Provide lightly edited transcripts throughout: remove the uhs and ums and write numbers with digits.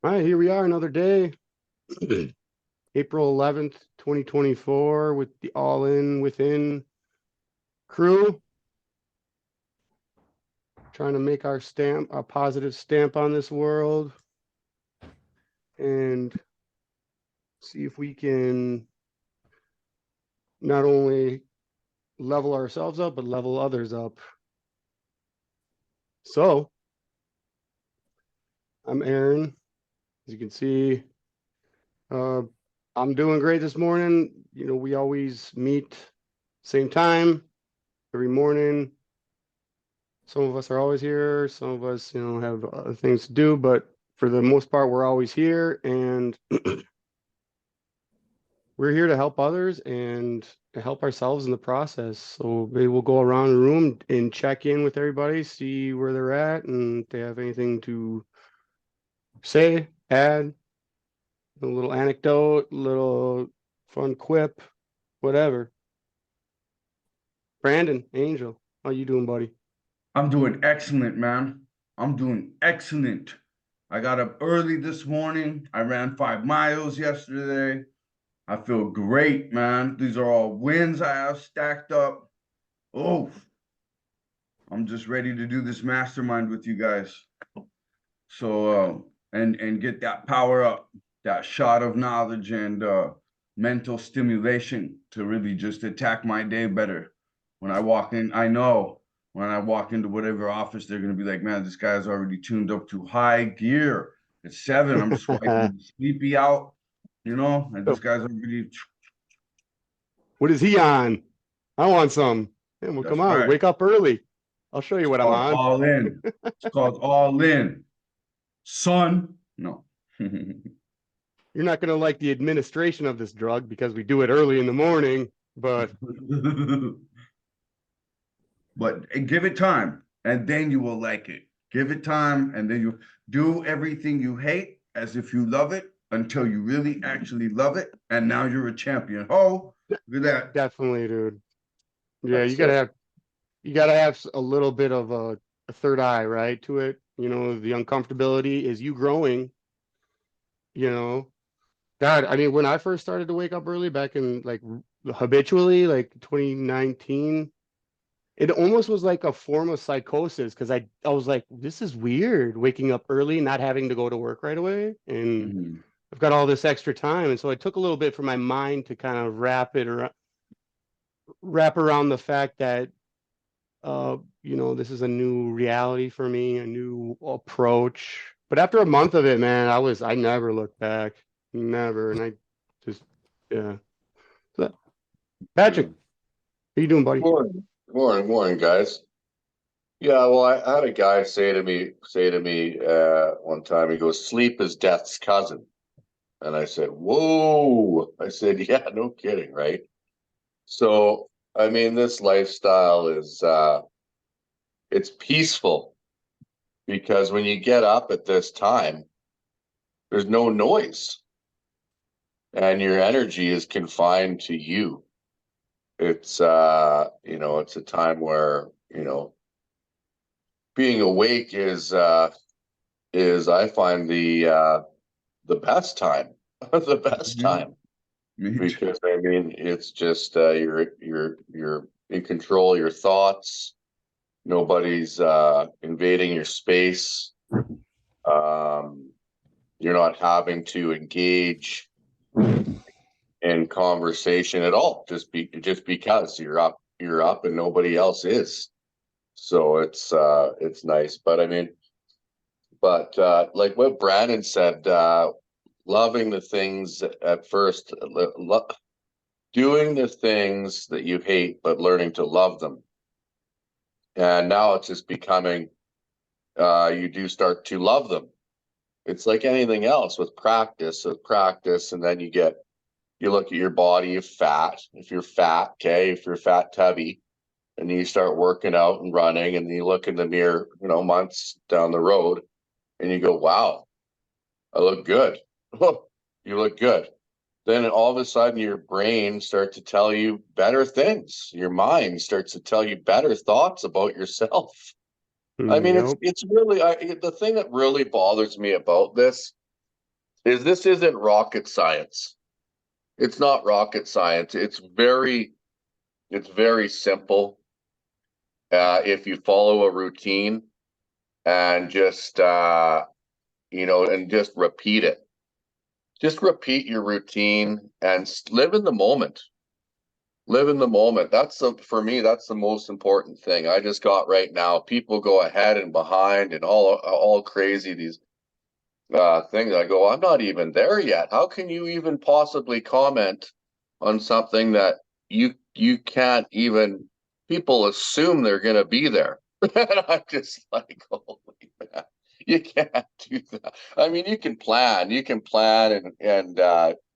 All right, here we are, another day, April 11th, 2024, with the All In Within crew, trying to make our stamp, a positive stamp on this world, and see if we can not only level ourselves up, but level others up. So, I'm Aaron. As you can see, uh, I'm doing great this morning. You know, we always meet same time every morning. Some of us are always here. Some of us, have other things to do, but for the most part, we're always here, and we're here to help others and to help ourselves in the process. So maybe we'll go around the room and check in with everybody, see where they're at, and if they have anything to say, add, a little anecdote, little fun quip, whatever. Brandon, Angel, how you doing, buddy? I'm doing excellent, man. I'm doing excellent. I got up early this morning. I ran 5 miles yesterday. I feel great, man. These are all wins I have stacked up. Oh, I'm just ready to do this mastermind with you guys. So and get that power up, that shot of knowledge and mental stimulation to really just attack my day better. When I walk in, I know when I walk into whatever office, they're gonna be like, man, this guy's already tuned up to high gear. It's 7. I'm just wiping sleepy out, and this guy's already. What is he on? I want some. Yeah, well, come That's on, right. wake up early. I'll show you It's what I'm called on. all in. It's called all in. Son, no. You're not going to like the administration of this drug because we do it early in the morning, but But give it time, and then you will like it. Give it time, and then you do everything you hate as if you love it until you really actually love it. And now you're a champion. Oh, look at that. definitely, dude. Yeah, That's it. you gotta have a little bit of a third eye, right, to it. You know, the uncomfortability is you growing, you know. God, I mean, when I first started to wake up early back in like habitually, like 2019, it almost was like a form of psychosis because I was like, this is weird, waking up early, not having to go to work right away, and Mhm. I've got all this extra time, and so it took a little bit for my mind to kind of wrap around the fact that this is a new reality for me, a new approach. But after a month of it, man, I never looked back, never, and I just yeah. So, Patrick, Good how you doing, buddy? morning, guys. Yeah, well, I had a guy say to me one time. He goes, "Sleep is death's cousin," and I said, "Whoa!" I said, "Yeah, no kidding, right?" So, I mean, this lifestyle is it's peaceful because when you get up at this time, there's no noise, and your energy is confined to you. It's a time where being awake is I find the best time, the best Mhm. time Me too. because I mean it's just you're in control of your thoughts. Nobody's invading your space. Um, you're not having to engage in conversation at all, just because you're up and nobody else is. So it's nice, but I mean, like what Brandon said, loving the things at first, doing the things that you hate, but learning to love them. And now it's just becoming, you do start to love them. It's like anything else with practice, and then you look at your body, you're fat. If you're fat, okay, if you're fat tubby, and you start working out and running, and you look in the mirror, months down the road, and you go, wow, I look good. You look good. Then all of a sudden your brain starts to tell you better things. Your mind starts to tell you better thoughts about yourself. I mean, it's Yep. it's really the thing that really bothers me about this is this isn't rocket science. It's not rocket science. It's very simple. If you follow a routine and just, and just repeat it. Just repeat your routine and live in the moment. Live in the moment. For me, that's the most important thing. I just got right now, people go ahead and behind and all crazy, these things. I go, I'm not even there yet. How can you even possibly comment on something that you can't even, people assume they're going to be there. And I'm just like, holy man, you can't do that. I mean, you can plan and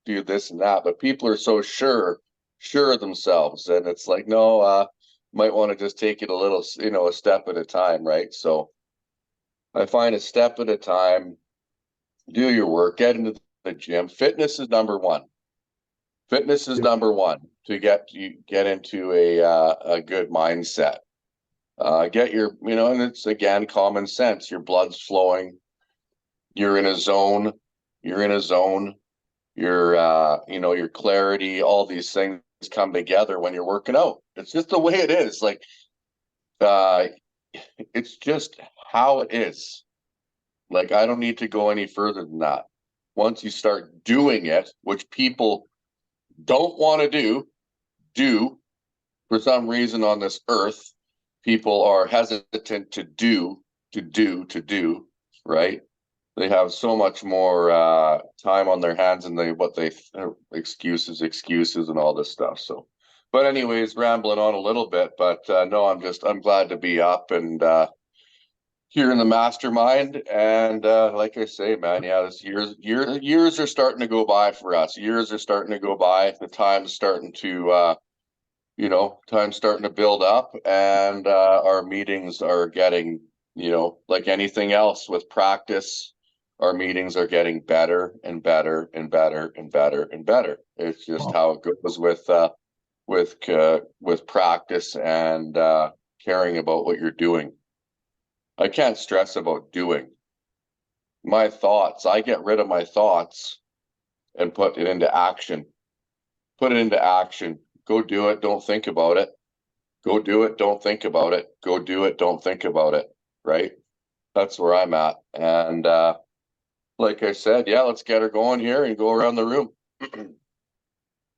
do this and that, but people are so sure of themselves, and it's like, no, might want to just take it a little, a step at a time, right? So I find a step at a time, do your work, get into the gym. Fitness is number one. Fitness is number one to get into a good mindset. Get your, and it's again common sense. Your blood's flowing. You're in a zone. Your your clarity, all these things come together when you're working out. It's just the way it is. Like, it's just how it is. Like, I don't need to go any further than that. Once you start doing it, which people don't want to do for some reason on this earth, people are hesitant to do, right? They have so much more time on their hands and excuses and all this stuff. So, but anyways, rambling on a little bit, but no, I'm glad to be up and here in the mastermind. And like I say, man, yeah, this years are starting to go by for us. Years are starting to go by. The time's starting to build up, and our meetings are getting, like anything else with practice, our meetings are getting better and better and better and better and better. It's just how it goes with practice and caring about what you're doing. I can't stress about doing. My thoughts, I get rid of my thoughts and put it into action. Put it into action. Go do it. Don't think about it. Go do it. Don't think about it. Go do it. Don't think about it. Right? That's where I'm at. And like I said, yeah, let's get her going here and go around the room.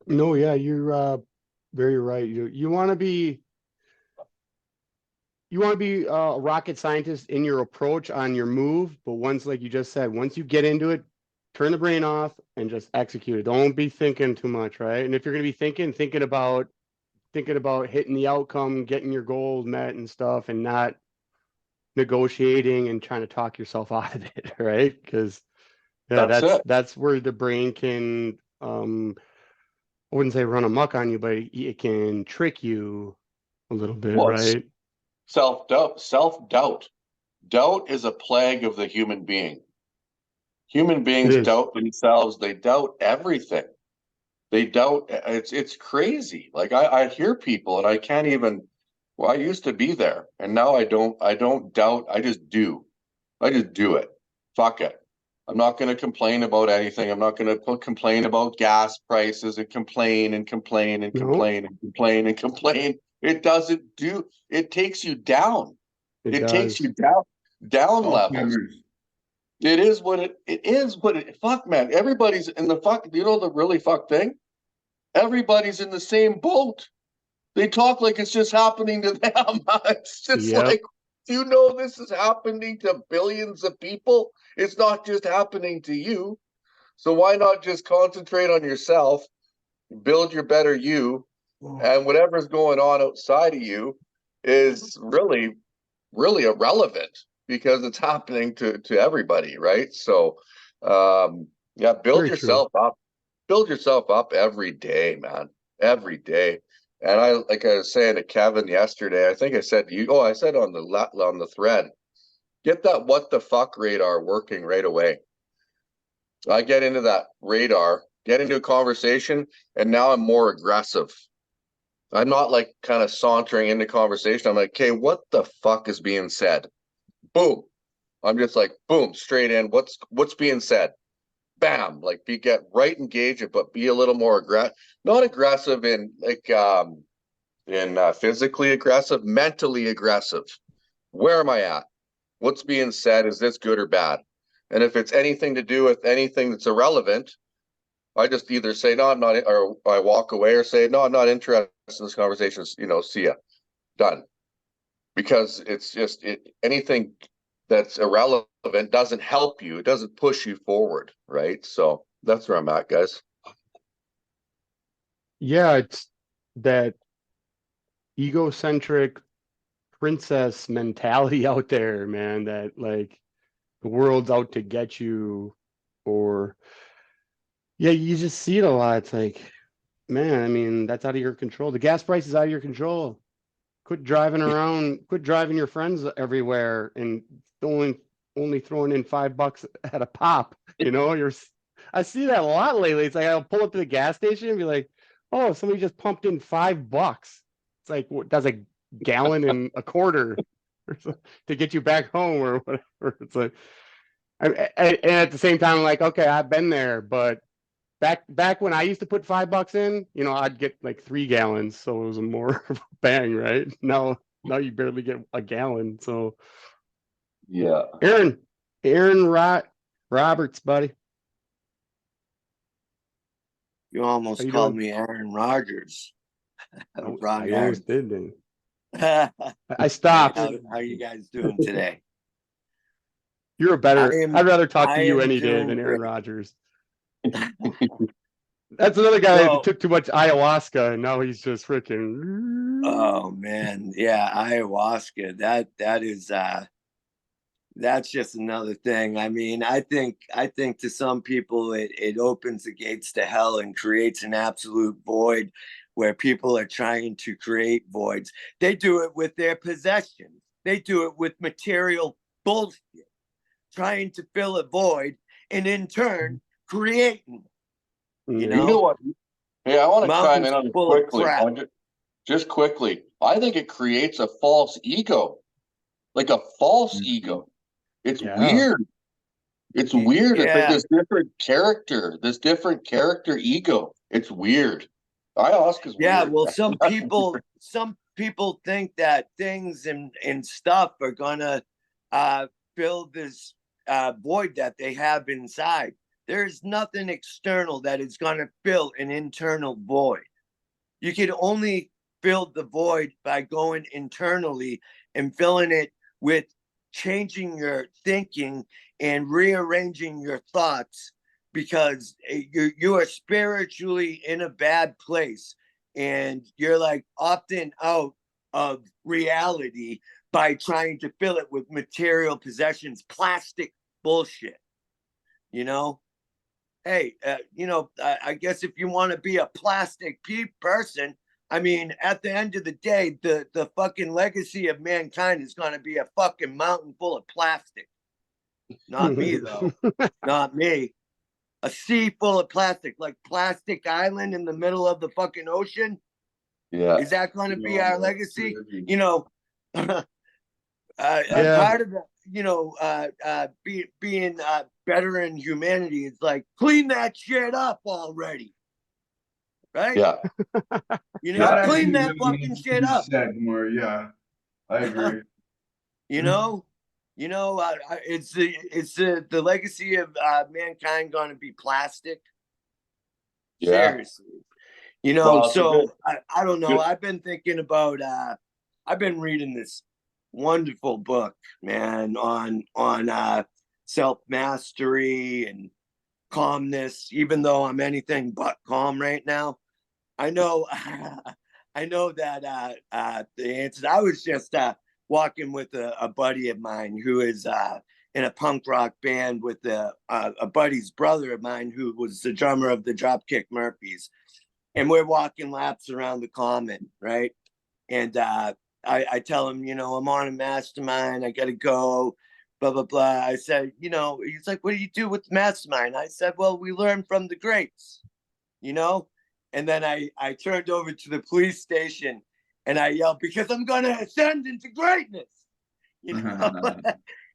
No, yeah, you're very right. You want to be a rocket scientist in your approach on your move, but once, like you just said, once you get into it, turn the brain off and just execute it. Don't be thinking too much, right? And if you're going to be thinking about hitting the outcome, getting your goals met and stuff, and not negotiating and trying to talk yourself out of it, right? Because that's where the brain can, I wouldn't say run amok on you, but it can trick you a little bit, right? Self-doubt. Doubt is a plague of the human being. Human beings doubt themselves. They doubt everything. They doubt. It's crazy. Like, I hear people and I can't even, well, I used to be there and now I don't doubt. I just do it. Fuck it. I'm not going to complain about anything. I'm not going to complain about gas prices and complain. It doesn't do, it takes you down. It takes you down levels. It is what it, fuck, man. Everybody's in the fuck, the really fuck thing? Everybody's in the same boat. They talk like it's just happening to them. It's just like, this is happening to billions of people. It's not just happening to you. So why not just concentrate on yourself, build your better you, and whatever's going on outside of you is really, really irrelevant because it's happening to everybody, right? So, yeah, build yourself up every day, man, every day. And like I was saying to Kevin yesterday, I think I said to you, I said on the thread, get that what the fuck radar working right away. I get into that radar, get into a conversation, and now I'm more aggressive. I'm not like kind of sauntering into conversation. I'm like, okay, what the fuck is being said? Boom. I'm just like, boom, straight in. What's being said? bam, like get right engaged, but be a little more aggressive, not aggressive in like, physically aggressive, mentally aggressive. Where am I at? What's being said? Is this good or bad? And if it's anything to do with anything that's irrelevant, I just either say, no, I'm not, or I walk away, or say, no, I'm not interested in this conversation. See ya. Done. Because it's just anything that's irrelevant doesn't help you. It doesn't push you forward. Right. So that's where I'm at, guys. Yeah, it's that egocentric princess mentality out there, man, that like the world's out to get you, or yeah, you just see it a lot. It's like, man, I mean, that's out of your control. The gas price is out of your control. Quit driving around, quit driving your friends everywhere and only throwing in $5 at a pop. I see that a lot lately. It's like I'll pull up to the gas station and be like, oh, somebody just pumped in $5. It's like, that's a gallon and a quarter to get you back home or whatever. It's like, and at the same time, I'm like, okay, I've been there, but back when I used to put $5 in, I'd get like 3 gallons, so it was a more of a bang, right? Now you barely get a gallon. So Yeah. Aaron Roberts, buddy. You almost How you called doing? me Aaron Rodgers. I almost did, then. How I stopped. are you guys doing today? You're I'd rather talk to you any day doing than Aaron great. Rodgers. That's another guy So- that took too much ayahuasca and now he's just freaking. Oh man, yeah, ayahuasca. That is that's just another thing. I mean, I think to some people it opens the gates to hell and creates an absolute void where people are trying to create voids. They do it with their possessions. They do it with material bullshit, trying to fill a void and in turn creating. You know what? Hey, I want to chime Mountains in on it full of quickly. crap. Just quickly. I think it creates a false ego, like a false ego. It's Yeah. weird. It's weird. It's like Yeah. this different character ego. It's weird. Ayahuasca's Yeah, weird. well, some people think that things and stuff are gonna fill this void that they have inside. There's nothing external that is gonna fill an internal void. You can only fill the void by going internally and filling it with changing your thinking and rearranging your thoughts, because you are spiritually in a bad place and you're like opting out of reality by trying to fill it with material possessions, plastic bullshit. Hey, I guess if you want to be a plastic person, I mean, at the end of the day, the fucking legacy of mankind is going to be a fucking mountain full of plastic. Not me, though. Not me. A sea full of plastic, like Plastic Island in the middle of the fucking ocean. Yeah. Is that going to be our legacy? Part of that, being better in humanity is like, clean that shit up already. Right? Yeah. That Clean actually that really fucking needs to shit be up. said more. Yeah, I agree. It's the legacy of mankind going to be plastic. Yeah. Seriously. Well, it's a so good- I don't know. good- I've been thinking about I've been reading this wonderful book, man, on self-mastery and calmness, even though I'm anything but calm right now. I know I know that the answers. I was just walking with a buddy of mine who is in a punk rock band with a buddy's brother of mine who was the drummer of the Dropkick Murphys. And we're walking laps around the common, right? And I tell him, I'm on a mastermind. I got to go, blah, blah, blah. I said, he's like, what do you do with the mastermind? I said, well, we learn from the greats, And then I turned over to the police station and I yelled, because I'm going to ascend into greatness.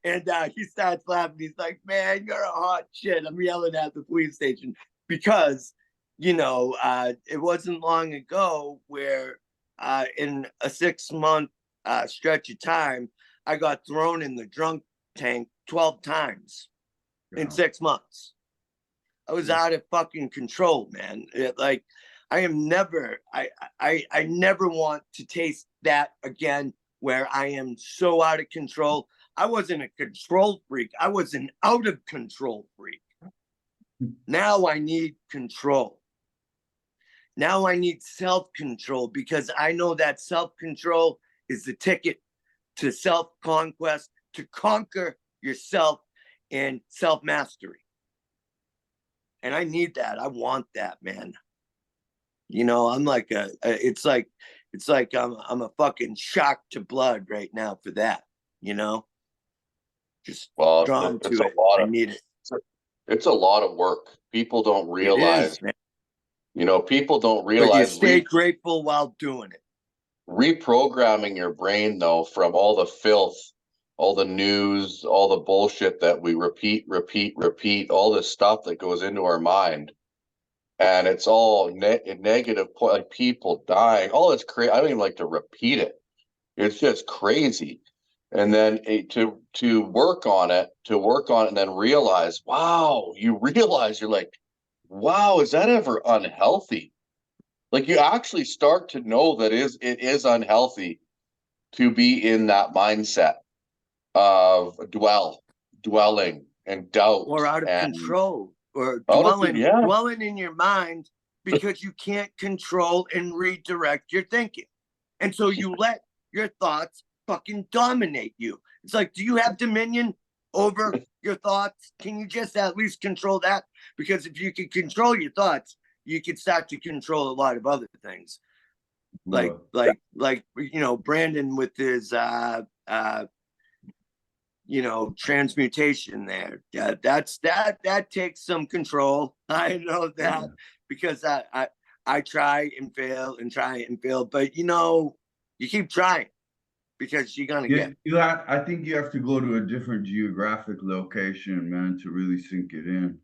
And he starts laughing. He's like, man, you're a hot shit. I'm yelling at the police station because, it wasn't long ago where in a 6-month stretch of time, I got thrown in the drunk tank 12 times in 6 months. I was out of fucking control, man. I never want to taste that again where I am so out of control. I wasn't a control freak. I was an out of control freak. Now I need control. Now I need self-control because I know that self-control is the ticket to self-conquest, to conquer yourself and self-mastery. And I need that. I want that, man. I'm like it's like I'm a fucking shock to blood right now for that, just Well, drawn it's to a it. lot I of need it. it's a lot of work. People don't It realize, is, man. People don't But you realize stay grateful while doing it. reprogramming your brain though from all the filth, all the news, all the bullshit that we repeat, all this stuff that goes into our mind. And it's all negative, like people dying. Oh, it's crazy. I don't even like to repeat it. It's just crazy. And then to work on it, and then realize, wow, you're like, wow, is that ever unhealthy? Like you actually start to know that it is unhealthy to be in that mindset of dwelling and doubt Or out of and control, or yeah. dwelling in your mind because you can't control and redirect your thinking. And so you let your thoughts fucking dominate you. It's like, do you have dominion over your thoughts? Can you just at least control that? Because if you can control your thoughts, you can start to control a lot of other things. Like Brandon with his transmutation there. Yeah, that takes some control. I know that because I try and fail, but you keep trying because you're gonna get. I think you have to go to a different geographic location, man, to really sink it in.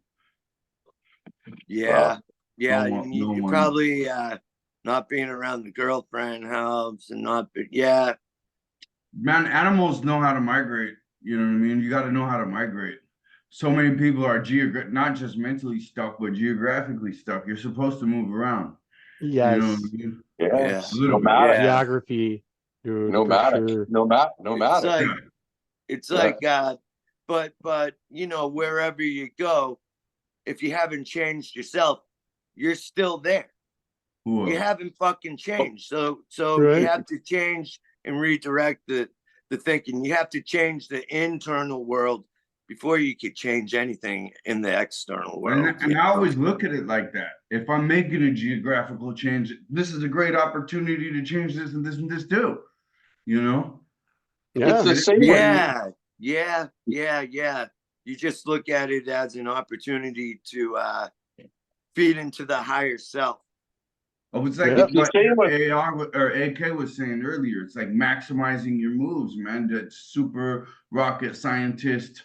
Yeah, no you one. probably not being around the girlfriend helps, and Man, animals know how to migrate. You know what I mean? You got to know how to migrate. So many people are not just mentally stuck, but geographically stuck. You're supposed to move around. Yes. You know what I mean? Yeah. A little bit. Nomadic. Geography, dude. Nomadic. Sure. Nomadic. It's like but wherever you go, if you haven't changed yourself, you're still there. Cool. You haven't fucking changed. So Right. you have to change and redirect the thinking. You have to change the internal world before you could change anything in the external world. And I always look at it like that. If I'm making a geographical change, this is a great opportunity to change this and this and this too. Yeah. It's the same. Yeah. You just look at it as an opportunity to feed into the higher self. Oh, it's like what AR or AK was saying earlier. It's like maximizing your moves, man. That super rocket scientist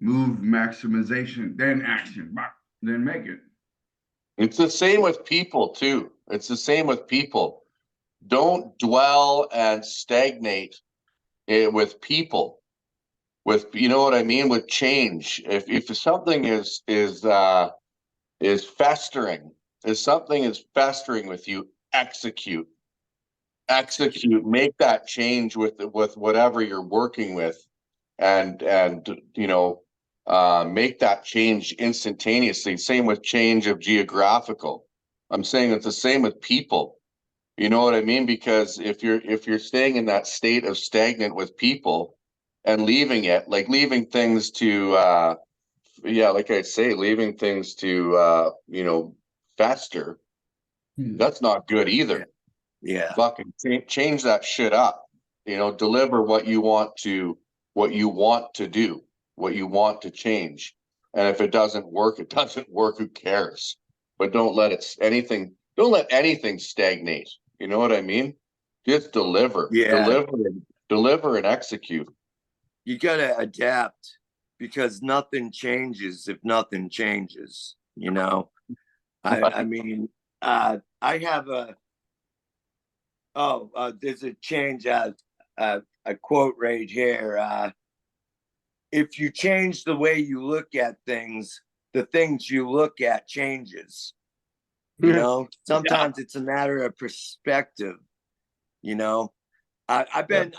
move maximization, then action, then make it. It's the same with people too. Don't dwell and stagnate with people. With what I mean, with change. If something is festering, with you, execute, make that change with whatever you're working with, and make that change instantaneously. Same with change of geographical. I'm saying it's the same with people. You know what I mean? Because if you're staying in that state of stagnant with people and leaving things to like I say, leaving things to fester, that's not good either. Yeah. Fucking change that shit up. Deliver what you want to do, what you want to change. And if it doesn't work, it doesn't work. Who cares? But don't let anything stagnate. You know what I mean? Just deliver. Yeah. Deliver and execute. you gotta adapt because nothing changes if nothing changes, you know. I mean, I have there's a change, a quote right here. If you change the way you look at things, the things you look at changes. You know, sometimes it's a matter of perspective, you know. I've been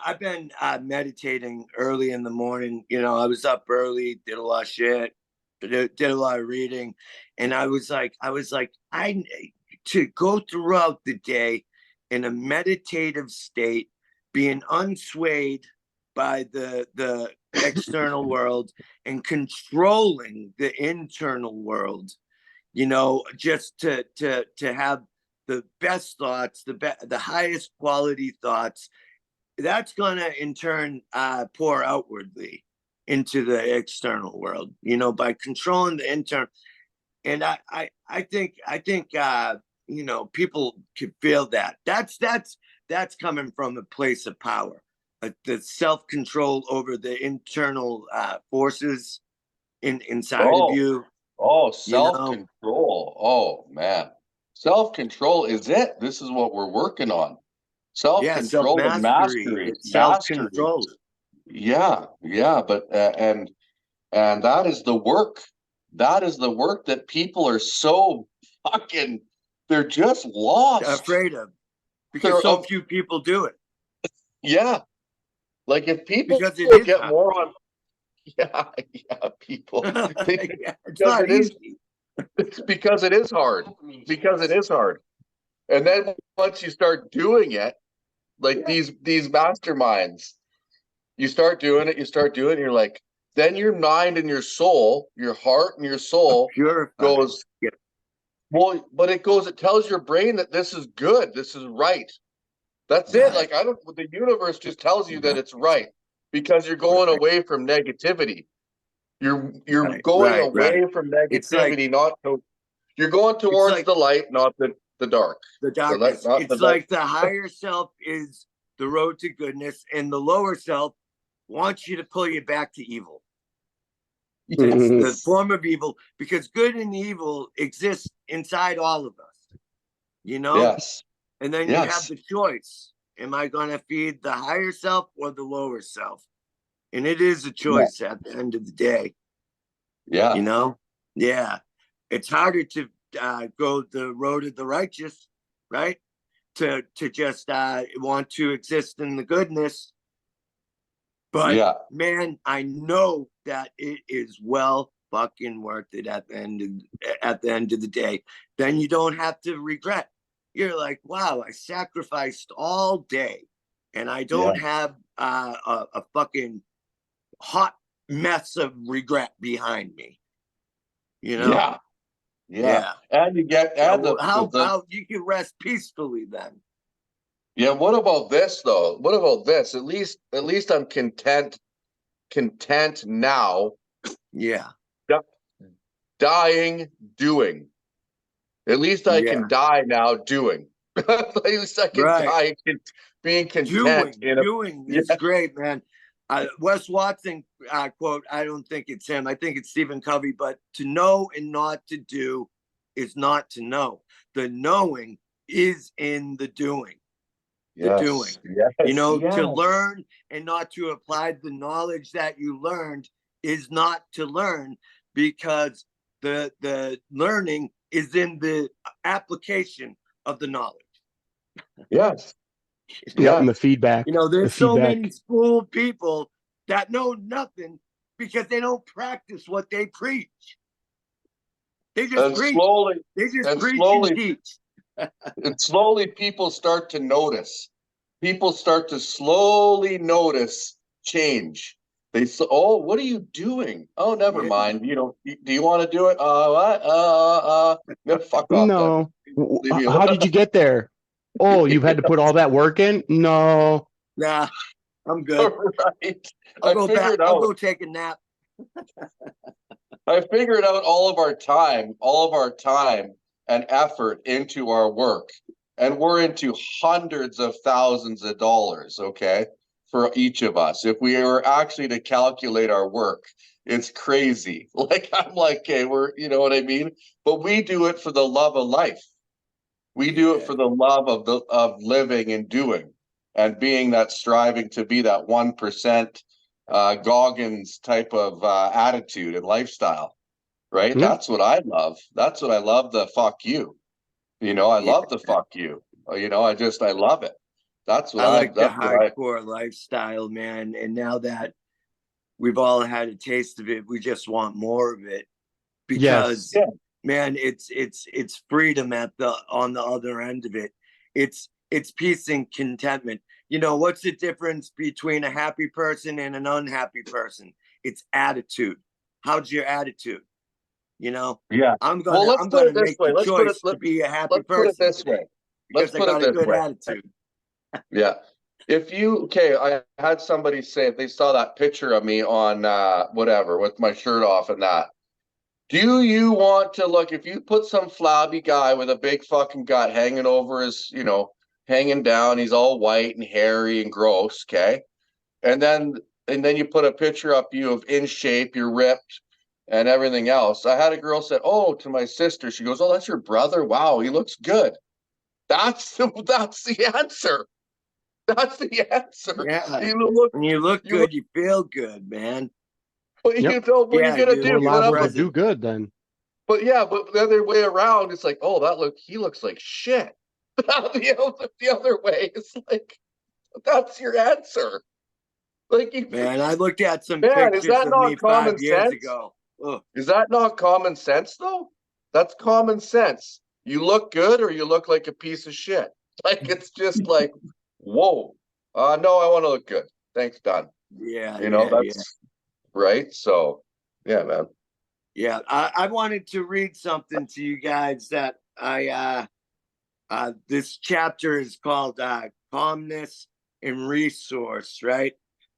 meditating early in the morning. You know, I was up early, did a lot of shit, did a lot of reading, and I was like, I to go throughout the day in a meditative state, being unswayed by the external world and controlling the internal world. You know, just to have the best thoughts, the highest quality thoughts. That's gonna in turn pour outwardly into the external world, you know, by controlling the internal. And I think you know, people could feel that. That's coming from a place of power, the self-control over the internal forces inside of Oh, you. oh, You know, self-control. Oh man. Self-control is it. This is what we're working on. yeah, Self-control and self-mastery, mastery. it's Mastery. self-control. Yeah, yeah, but and that is the work. That is the work that people are so fucking, they're just lost. Afraid of, because They're so few people do it, yeah. Like if people because it would is get hard. more on, yeah, yeah, people. Yeah, it's Because not it is, easy. it's because it is hard. Because it is hard. And then once you start doing it, like these masterminds, you start doing it, you're like, then your mind and your soul, your heart and your soul Purified. goes, Yeah. well, but it tells your brain that this is good, this is right. That's it. Right. Like I don't, the universe just tells you that Right. it's right because you're going Right. away from negativity. You're Right. going Right. Right. away from It's like negativity, not to, you're going it's towards like the light, not the dark. the The light, darkness. not the It's dark. like the higher self is the road to goodness, and the lower self wants you to pull you back to evil. It's the form of evil, because good and evil exists inside all of us, you know? Yes. And then you have Yes. the choice. Am I going to feed the higher self or the lower self? And it is a choice at the end of the day, Yeah. you know? Yeah. It's harder to go the road of the righteous, right? To just want to exist in the goodness. But Yeah. man, I know that it is well fucking worth it at the end of the day. Then you don't have to regret. You're like, wow, I sacrificed all day, and I don't have a fucking hot mess of regret behind me. You know? Yeah. Yeah. And you get, and So how you can rest peacefully then? yeah, what about this though? What about this? At least I'm content now, Yeah. dying doing. At least I Yeah. can die now doing. At least I can Right. die being content Doing is great, man. Wes Watson quote, I don't think it's him. I think it's Stephen Covey, but to know and not to do is not to know. The knowing is in the doing. The doing. Yes. You know, Yes. to learn and not to apply the knowledge that you learned is not to learn, because the learning is in the application of the knowledge. Yes. Yeah, and the feedback. You know, The there's so feedback. many school people that know nothing because they don't practice what they preach. They just And preach. slowly, They just and preach slowly, and teach. and slowly people start to notice. People start to slowly notice change. They say, "Oh, what are you doing? Oh, never Yeah. mind. You don't. Do you want to do it? What? No, fuck off then. No. Leave me How alone." did you get there? Oh, you've had to put all that work in? No. Nah, I'm good. Right. I'll I go back. figured I'll out. go take a nap. I figured out all of our time and effort into our work, and we're into hundreds of thousands of dollars. Okay, for each of us. If we were actually to calculate our work, it's crazy. Like, I'm like, okay, you know what I mean? But we do it for the love of life. We do it Yeah. for the love of living and doing and being that, striving to be that 1% Goggins type of attitude and lifestyle, right? Yeah. That's what I love. That's what I love. The fuck you. You know, I Yeah. love the fuck you. You know, I love it. That's what I like the that's what I, hardcore lifestyle, man. And now that we've all had a taste of it, we just want more of it because, Yes. Yeah. man, it's freedom on the other end of it. It's peace and contentment. You know, what's the difference between a happy person and an unhappy person? It's attitude. How's your attitude? You know, yeah. I'm Well, gonna let's I'm put gonna it this make way. the choice to be a happy Let's put it person this way. today Let's because I put it got a this good way. attitude. Yeah. If you, okay, I had somebody say they saw that picture of me on whatever with my shirt off and that. Do you want to look, if you put some flabby guy with a big fucking gut hanging over his, you know, hanging down, he's all white and hairy and gross, okay? And then you put a picture up you of in shape, you're ripped and everything else. I had a girl said, "Oh," to my sister, she goes, "Oh, that's your brother? Wow, he looks good." That's the answer. That's the answer. Yeah. You look, When you look you look, good, you feel good, man. what Yep. you know, what are you Yeah, gonna you More do? Put liable up to with, do good then. but yeah, but the other way around, it's like, oh, he looks like shit. The other way, it's like, that's your answer. Like, Man, I looked at some man, is pictures that of me not common 5 years sense? ago. Ugh. Is that not common sense though? That's common sense. You look good or you look like a piece of shit. Like, it's just like, whoa. No, I want to look good. Thanks, done. Yeah, You know, yeah. that's right. So, yeah, man. Yeah, I wanted to read something to you guys that this chapter is called Calmness and Resource, right?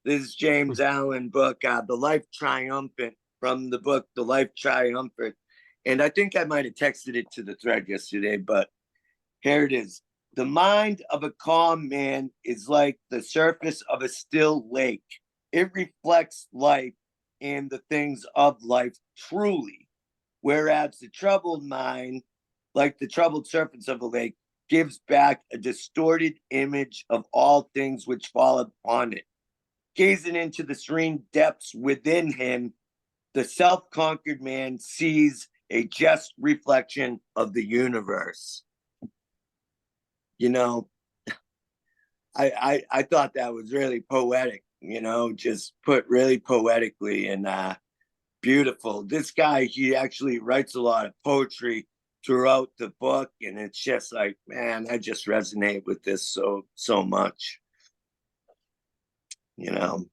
This is James Allen book, The Life Triumphant, from the book The Life Triumphant. And I think I might have texted it to the thread yesterday, but here it is. The mind of a calm man is like the surface of a still lake. It reflects life and the things of life truly, whereas the troubled mind, like the troubled surface of a lake, gives back a distorted image of all things which fall upon it. Gazing into the serene depths within him, the self conquered man sees a just reflection of the universe. You know, I thought that was really poetic, you know, just put really poetically and beautiful. This guy, he actually writes a lot of poetry throughout the book, and it's just like, man, I just resonate with this so much. You know,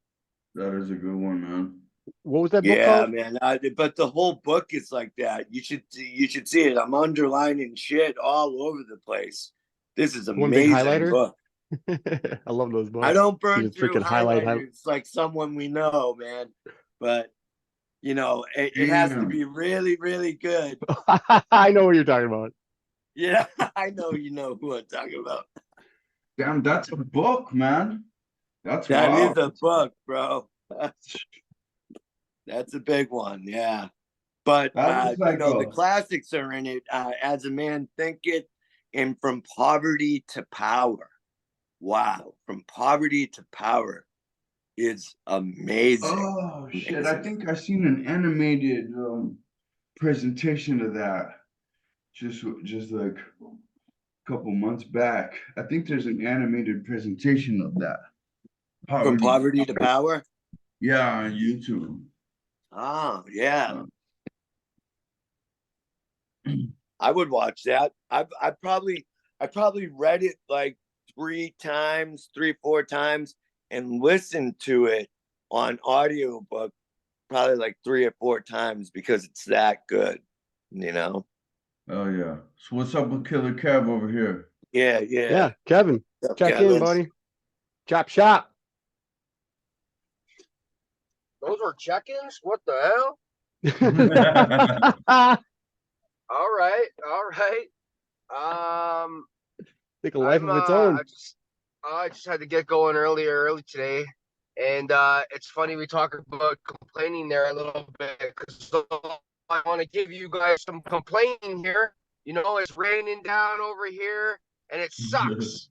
That is a good one, man. What was that book yeah, called? man. But the whole book is like that. You should see it. I'm underlining shit all over the place. This is One big amazing highlighter? book. I love those books. I don't You burn just through freaking highlight. highlighters like someone we know, man. But you know, it has to Damn. be really, really good. I know what you're talking about. Yeah, I know you know who I'm talking about. Damn, that's a book, man. That's That is wild. a book, bro. That's a big one, yeah. But That is you like know, the a classics are in it. As a man thinketh, and from poverty to power. Wow, from poverty to power is amazing. oh shit. I Amazing. think I seen an animated presentation of that just like a couple months back. I think there's an animated presentation of that. From Poverty. poverty to power. Yeah, on YouTube. Oh, yeah. Uh, I would watch that. I probably read it like 4 times and listened to it on audiobook probably like 3 or 4 times because it's that good, you know? Oh yeah. So what's up with Killer Kev over here? Yeah, Yeah, Kevin, What's up, check in, Kevin? buddy. Chop shop. Those were check-ins? What the hell? All right, all right. Take a life of its own. I just had to get going early today. And it's funny we talk about complaining there a little bit because I want to give you guys some complaining here. You know, it's raining down over here and it sucks.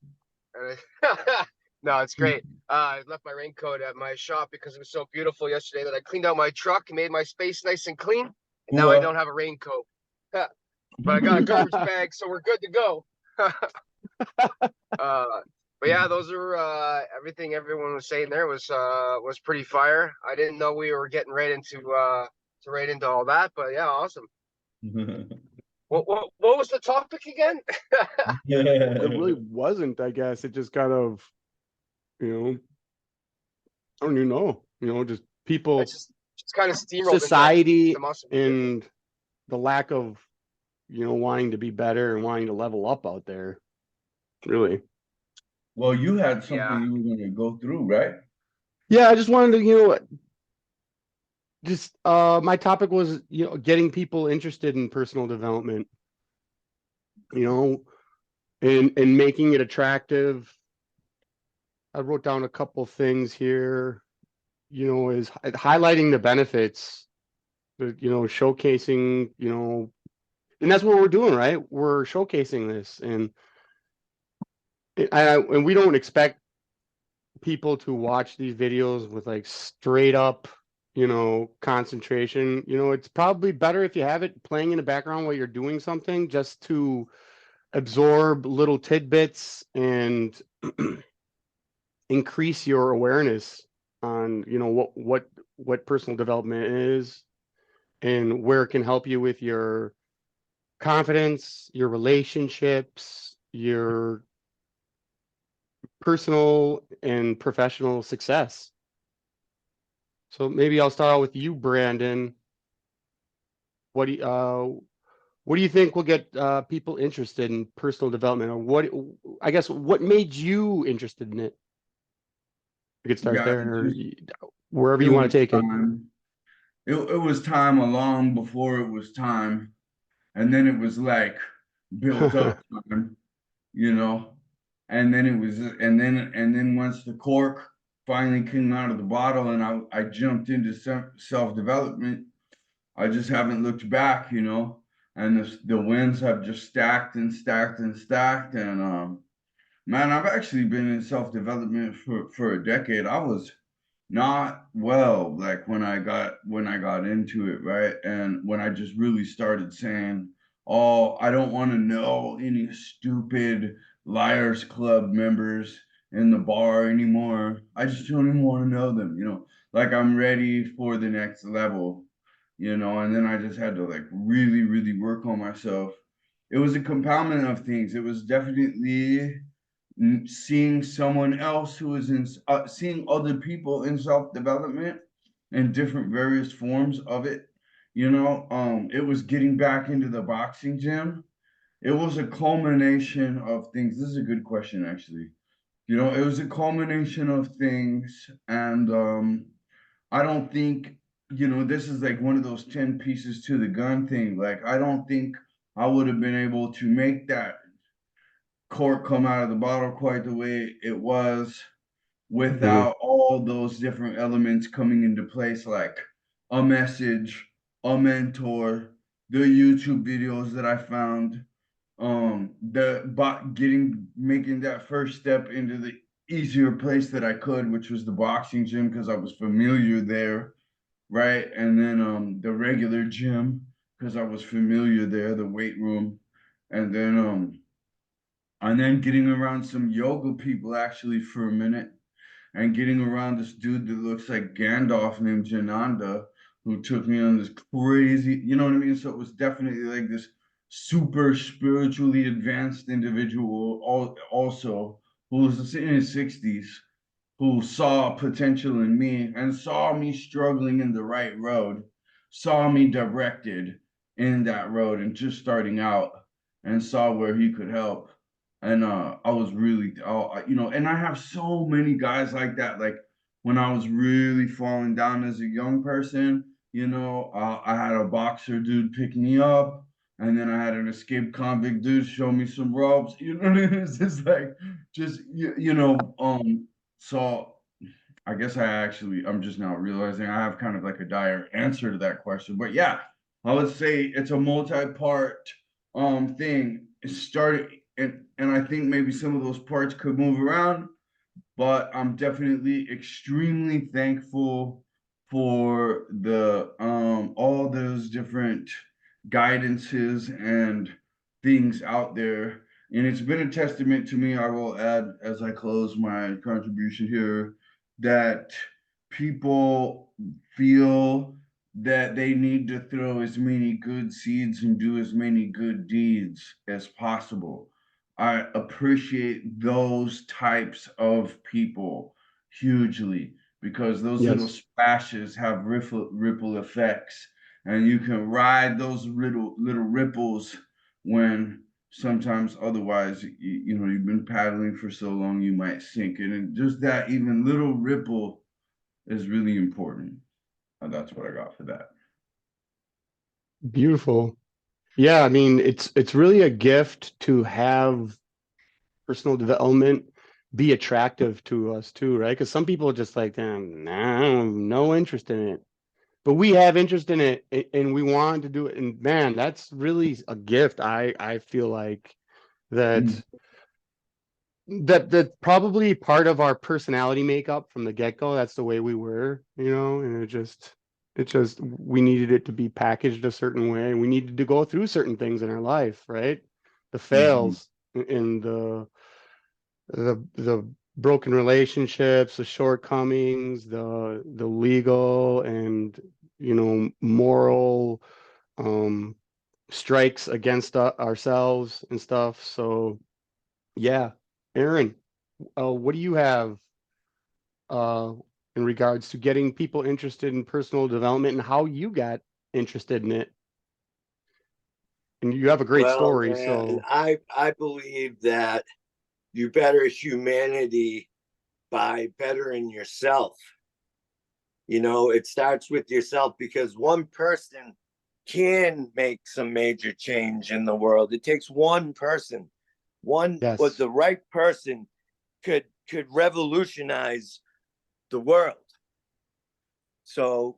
No, it's great. I left my raincoat at my shop because it was so beautiful yesterday that I cleaned out my truck and made my space nice and clean. And now I don't have a raincoat. But I got a garbage bag, so we're good to go. But yeah, those are everything everyone was saying there was pretty fire. I didn't know we were getting right into all that, but yeah, awesome. What was the topic again? It really wasn't, I guess. It just kind of, I don't even know, just people, Just kind of steamrolled society, into awesome. and the lack of, wanting to be better and wanting to level up out there. Really. Well, you had something Yeah. you were going to go through, right? Yeah, I just wanted to, my topic was, getting people interested in personal development, and making it attractive. I wrote down a couple things here, is highlighting the benefits, showcasing, and that's what we're doing, right? We're showcasing this, and we don't expect people to watch these videos with like straight up, concentration. It's probably better if you have it playing in the background while you're doing something, just to absorb little tidbits and increase your awareness on, what personal development is and where it can help you with your confidence, your relationships, your personal and professional success. So maybe I'll start out with you, Brandon. What do you think will get people interested in personal development, or what made you interested in it? You could start Yeah, there, or just, wherever it you want was to take it. time. It was time long before it was time. And then it was like built up time, you know. And then once the cork finally came out of the bottle and I jumped into self-development, I just haven't looked back, and the wins have just stacked and stacked and stacked. And man, I've actually been in self-development for a decade. I was not well, like when I got into it, right? And when I just really started saying, oh, I don't want to know any stupid Liars Club members in the bar anymore. I just don't even want to know them, like I'm ready for the next level, and then I just had to like really, really work on myself. It was a compoundment of things. It was definitely seeing someone else who is seeing other people in self-development and different various forms of it. It was getting back into the boxing gym. It was a culmination of things. This is a good question, actually. It was a culmination of things. And I don't think, this is like one of those 10 pieces to the gun thing. Like, I don't think I would have been able to make that cork come out of the bottle quite the way it was without all those different elements coming into place, like a message, a mentor, the YouTube videos that I found, making that first step into the easier place that I could, which was the boxing gym, because I was familiar there, right? And then the regular gym, because I was familiar there, the weight room, and then getting around some yoga people actually for a minute, and getting around this dude that looks like Gandalf named Jananda, who took me on this crazy, you know what I mean? So it was definitely like this super spiritually advanced individual, also who was in his 60s, who saw potential in me and saw me struggling in the right road, saw me directed in that road and just starting out, and saw where he could help. And I was really, and I have so many guys like that. Like when I was really falling down as a young person, I had a boxer dude pick me up. And then I had an escaped convict dude show me some ropes. You know, it's just like, so I guess I'm just now realizing I have kind of like a dire answer to that question. But yeah, I would say it's a multi-part thing. It started, and I think maybe some of those parts could move around, but I'm definitely extremely thankful for the all those different guidances and things out there. And it's been a testament to me, I will add as I close my contribution here, that people feel that they need to throw as many good seeds and do as many good deeds as possible. I appreciate those types of people hugely because those little Yes. splashes have ripple effects, and you can ride those little ripples when sometimes otherwise you've been paddling for so long you might sink, and just that even little ripple is really important. And that's what I got for that. Beautiful. Yeah, I mean, it's really a gift to have personal development be attractive to us too, right? Because some people are just like, nah, no interest in it. But we have interest in it and we want to do it. And man, that's really a gift. I feel like that Mm. that probably part of our personality makeup from the get-go. That's the way we were, and it just we needed it to be packaged a certain way. We needed to go through certain things in our life, right? The Mhm. fails and the broken relationships, the shortcomings, the legal and moral strikes against ourselves and stuff. So yeah, Aaron, what do you have uh, in regards to getting people interested in personal development and how you got interested in it? And you have a great Well, story, man, so I believe that you better humanity by bettering yourself. It starts with yourself because one person can make some major change in the world. It takes one person. One with yes, the right person could revolutionize the world. So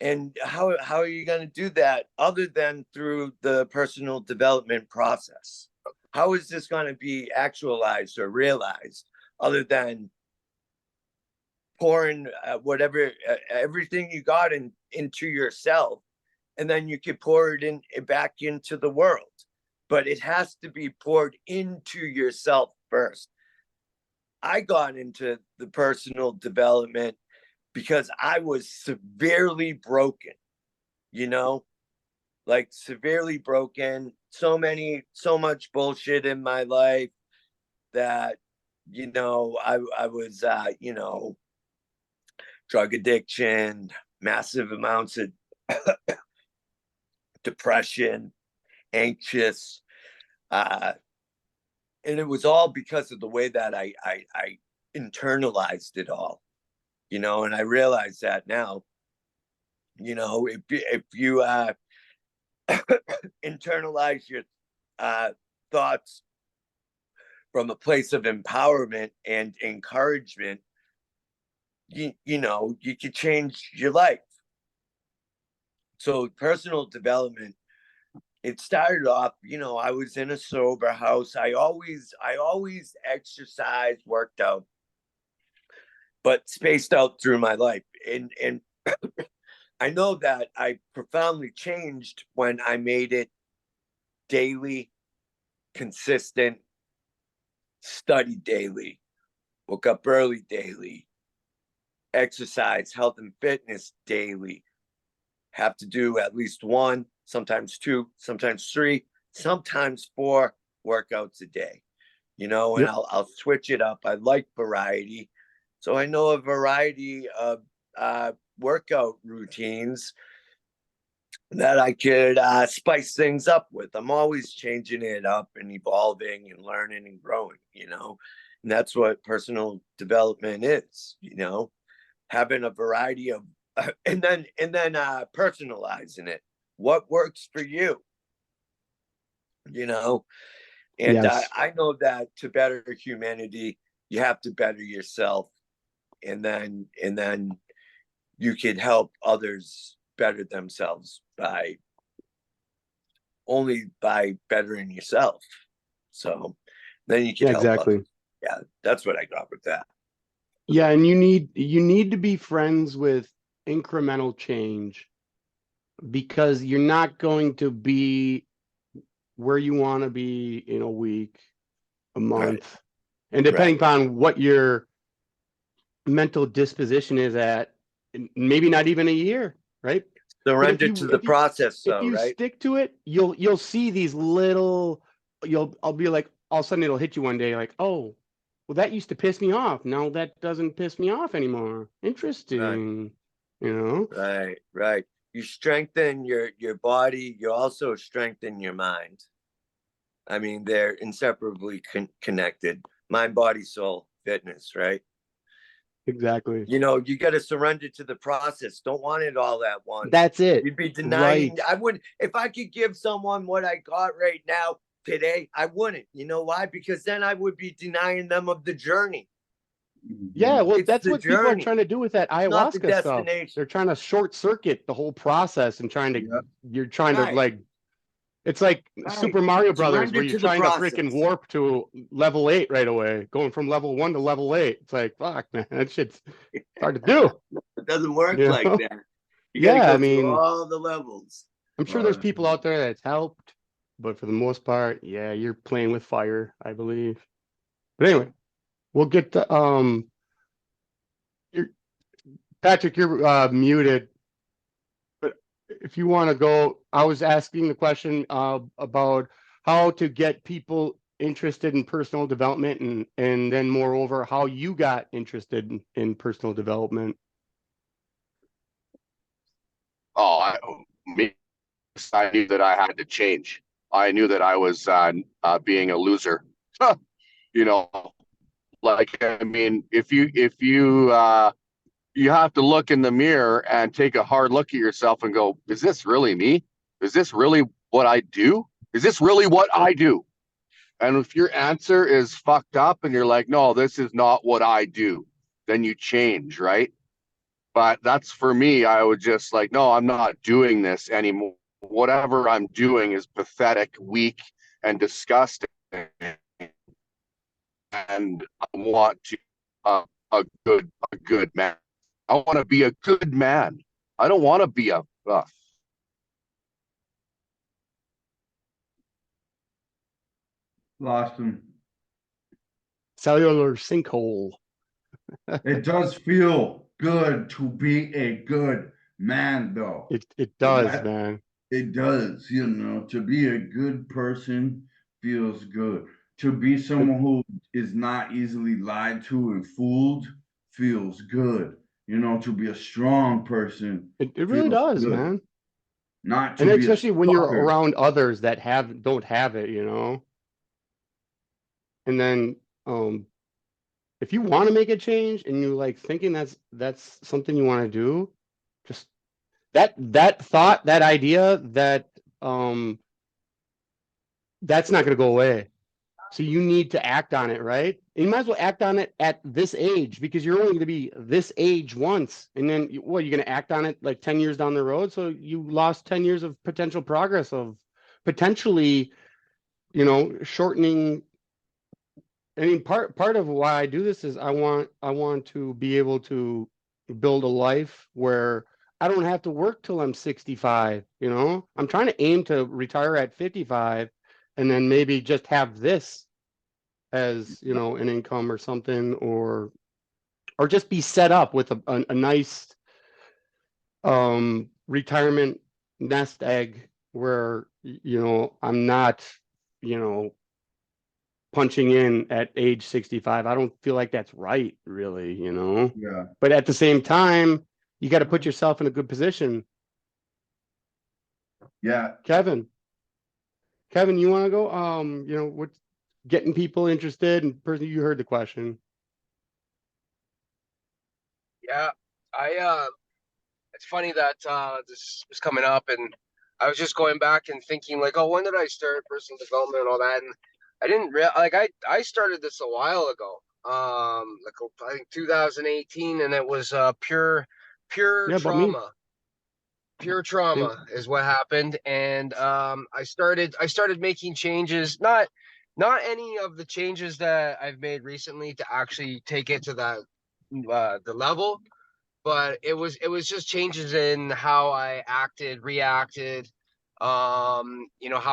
and how are you going to do that other than through the personal development process? How is this going to be actualized or realized other than pouring whatever everything you got into yourself, and then you can pour it in back into the world, but it has to be poured into yourself first. I got into the personal development because I was severely broken, you know, like severely broken, so much bullshit in my life that I was drug addiction, massive amounts of depression, anxious, uh, and it was all because of the way that I internalized it all, and I realize that now, if you internalize your thoughts from a place of empowerment and encouragement, you could change your life. So personal development, it started off, I was in a sober house. I always exercised, worked out, but spaced out through my life. And I know that I profoundly changed when I made it daily, consistent, study daily, woke up early daily, exercise, health and fitness daily, have to do at least one, sometimes two, sometimes three, sometimes four workouts a day, and yep, I'll switch it up. I like variety. So I know a variety of workout routines that I could spice things up with. I'm always changing it up and evolving and learning and growing, and that's what personal development is, having a variety of, and then personalizing it. what works for you, you know? And Yes. I know that to better humanity, you have to better yourself, and then you could help others better themselves by only by bettering yourself. So then you can Yeah, help exactly. others. Yeah, that's what I got with that. Yeah, and you need to be friends with incremental change because you're not going to be where you want to be in a week, a month, and depending upon what your mental disposition is at, maybe not even a year, right? But Surrender to the process, if though, you right? stick to it, you'll see these little, I'll be like, all of a sudden it'll hit you one day like, oh, well, that used to piss me off. Now that doesn't piss me off anymore. Interesting. You know? Right. You strengthen your body. You also strengthen your mind. I mean, they're inseparably connected. Mind, body, soul, fitness, right? Exactly. You know, you got to surrender to the process. Don't want it all at once. That's it. You'd be denying. Right. I wouldn't, if I could give someone what I got right now today, I wouldn't. You know why? Because then I would be denying them of the journey. Yeah, well, It's that's the what people are journey, trying to do with that not the ayahuasca stuff. destination. They're trying to short circuit the whole process and Yeah. you're trying to Right. like, it's like Right. Super Mario Brothers Surrender where you're to the trying to freaking process. warp to level 8 right away, going from level 1 to level 8. It's like, fuck, man, that shit's hard to do. It doesn't work You like know? that. You got to Yeah, I go through mean, all the levels. I'm sure there's people out there that's helped, but for the most part, yeah, you're playing with fire, I believe. But anyway, we'll get to you're, Patrick, you're muted. But if you want to go, I was asking the question about how to get people interested in personal development and then moreover how you got interested in personal development. Oh, I knew that I had to change. I knew that I was being a loser. You know, like I mean, if you you have to look in the mirror and take a hard look at yourself and go, is this really me? Is this really what I do? Is this really what I do? And if your answer is fucked up and you're like, no, this is not what I do, then you change, right? But that's for me. I would just like, no, I'm not doing this anymore. Whatever I'm doing is pathetic, weak, and disgusting. And I want to a good man. I want to be a good man. I don't want to be a Lost him. Cellular sinkhole. It does feel good to be a good man, though. It does, That- man. It does, you know, to be a good person feels good. To be someone who is not easily lied to and fooled feels good. You know, to be a strong person It really feels does, good. man. Not to And be a especially when you're sucker. around others that don't have it, you know. And then if you want to make a change and you like thinking that's something you want to do, just that thought, that idea, that's not going to go away. So you need to act on it, right? And you might as well act on it at this age because you're only going to be this age once. And then you're going to act on it like 10 years down the road. So you lost 10 years of potential progress of potentially, shortening. I mean, part of why I do this is I want to be able to build a life where I don't have to work till I'm 65, you know? I'm trying to aim to retire at 55 and then maybe just have this as, an income or something or just be set up with a nice retirement nest egg where, I'm not, punching in at age 65. I don't feel like that's right, really, Yeah. But at the same time, you got to put yourself in a good position. Yeah. Kevin, you want to go? What's getting people interested? And person, you heard the question. Yeah, I it's funny that this is coming up, and I was just going back and thinking like, oh, when did I start personal development and all that? And I didn't I started this a while ago. Like I think 2018, and it was pure Yeah, but me. trauma. Pure Same. trauma is what happened, and I started making changes, not any of the changes that I've made recently to actually take it to that the level, but it was just changes in how I acted, reacted, how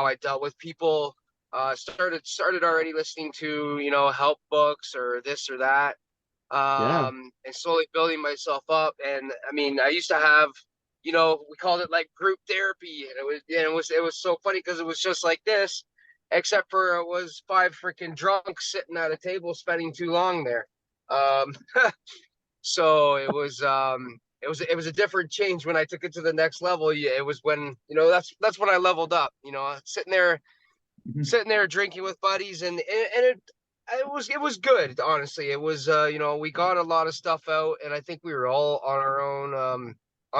I dealt with people. Started already listening to help books or this or that, Yeah. and slowly building myself up. And I mean, I used to have, we called it like group therapy, and it was so funny because it was just like this, except for it was five freaking drunks sitting at a table spending too long there. Um, so it was a different change when I took it to the next level. Yeah, it was when that's when I leveled up. Sitting there Mhm. drinking with buddies, and it was good. Honestly, it was we got a lot of stuff out, and I think we were all on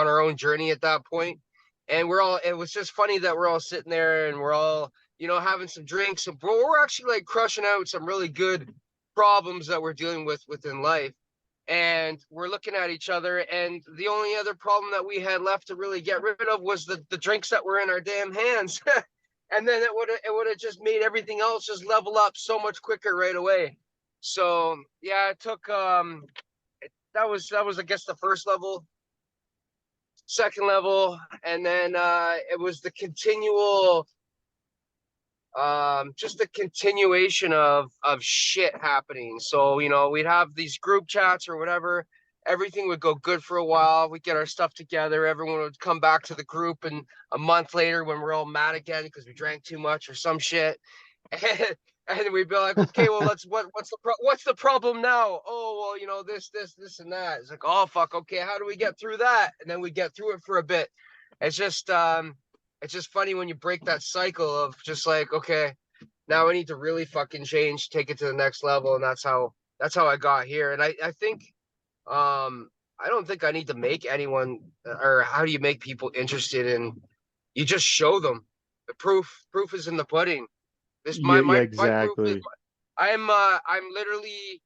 our own journey at that point. And it was just funny that we're all sitting there and we're all having some drinks, and we're actually like crushing out some really good problems that we're dealing with within life. And we're looking at each other, and the only other problem that we had left to really get rid of was the drinks that were in our damn hands. And then it would have just made everything else just level up so much quicker right away. So yeah, it took that was I guess the first level, second level, and then it was the continual just the continuation of shit happening. So we'd have these group chats or whatever. Everything would go good for a while. We'd get our stuff together. Everyone would come back to the group, and a month later, when we're all mad again because we drank too much or some shit, and we'd be like, okay, well, what's the problem now? Oh, well, this and that. It's like, oh fuck, okay, how do we get through that? And then we get through it for a bit. It's just funny when you break that cycle of just like, okay, now I need to really fucking change, take it to the next level. And that's how I got here. And I think I don't think I need to make anyone, or how do you make people interested in, you just show them. The proof is in the pudding. This Yeah, my yeah, my proof is, exactly. I'm literally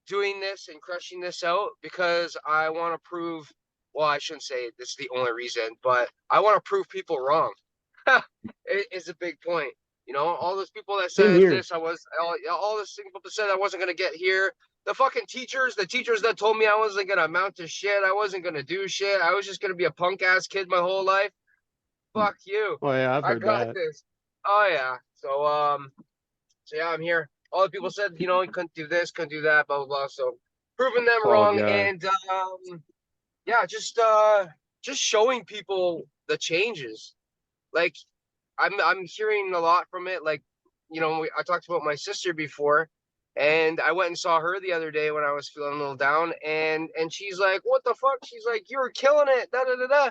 doing this and crushing this out because I want to prove, well, I shouldn't say this is the only reason, but I want to prove people wrong. It is a big point. All those people that Same said here. this, all those people that said I wasn't gonna get here. The teachers that told me I wasn't gonna amount to shit, I wasn't gonna do shit, I was just gonna be a punk ass kid my whole life. Fuck you. Oh yeah, I've I heard got that. this. Oh yeah. So yeah, I'm here. All the people said, you couldn't do this, couldn't do that, blah blah blah. So proving them Oh wrong, god. and yeah, just showing people the changes. Like I'm hearing a lot from it. Like, I talked about my sister before, and I went and saw her the other day when I was feeling a little down, and she's like, "What the fuck?" She's like, "You were killing it." Da da da da.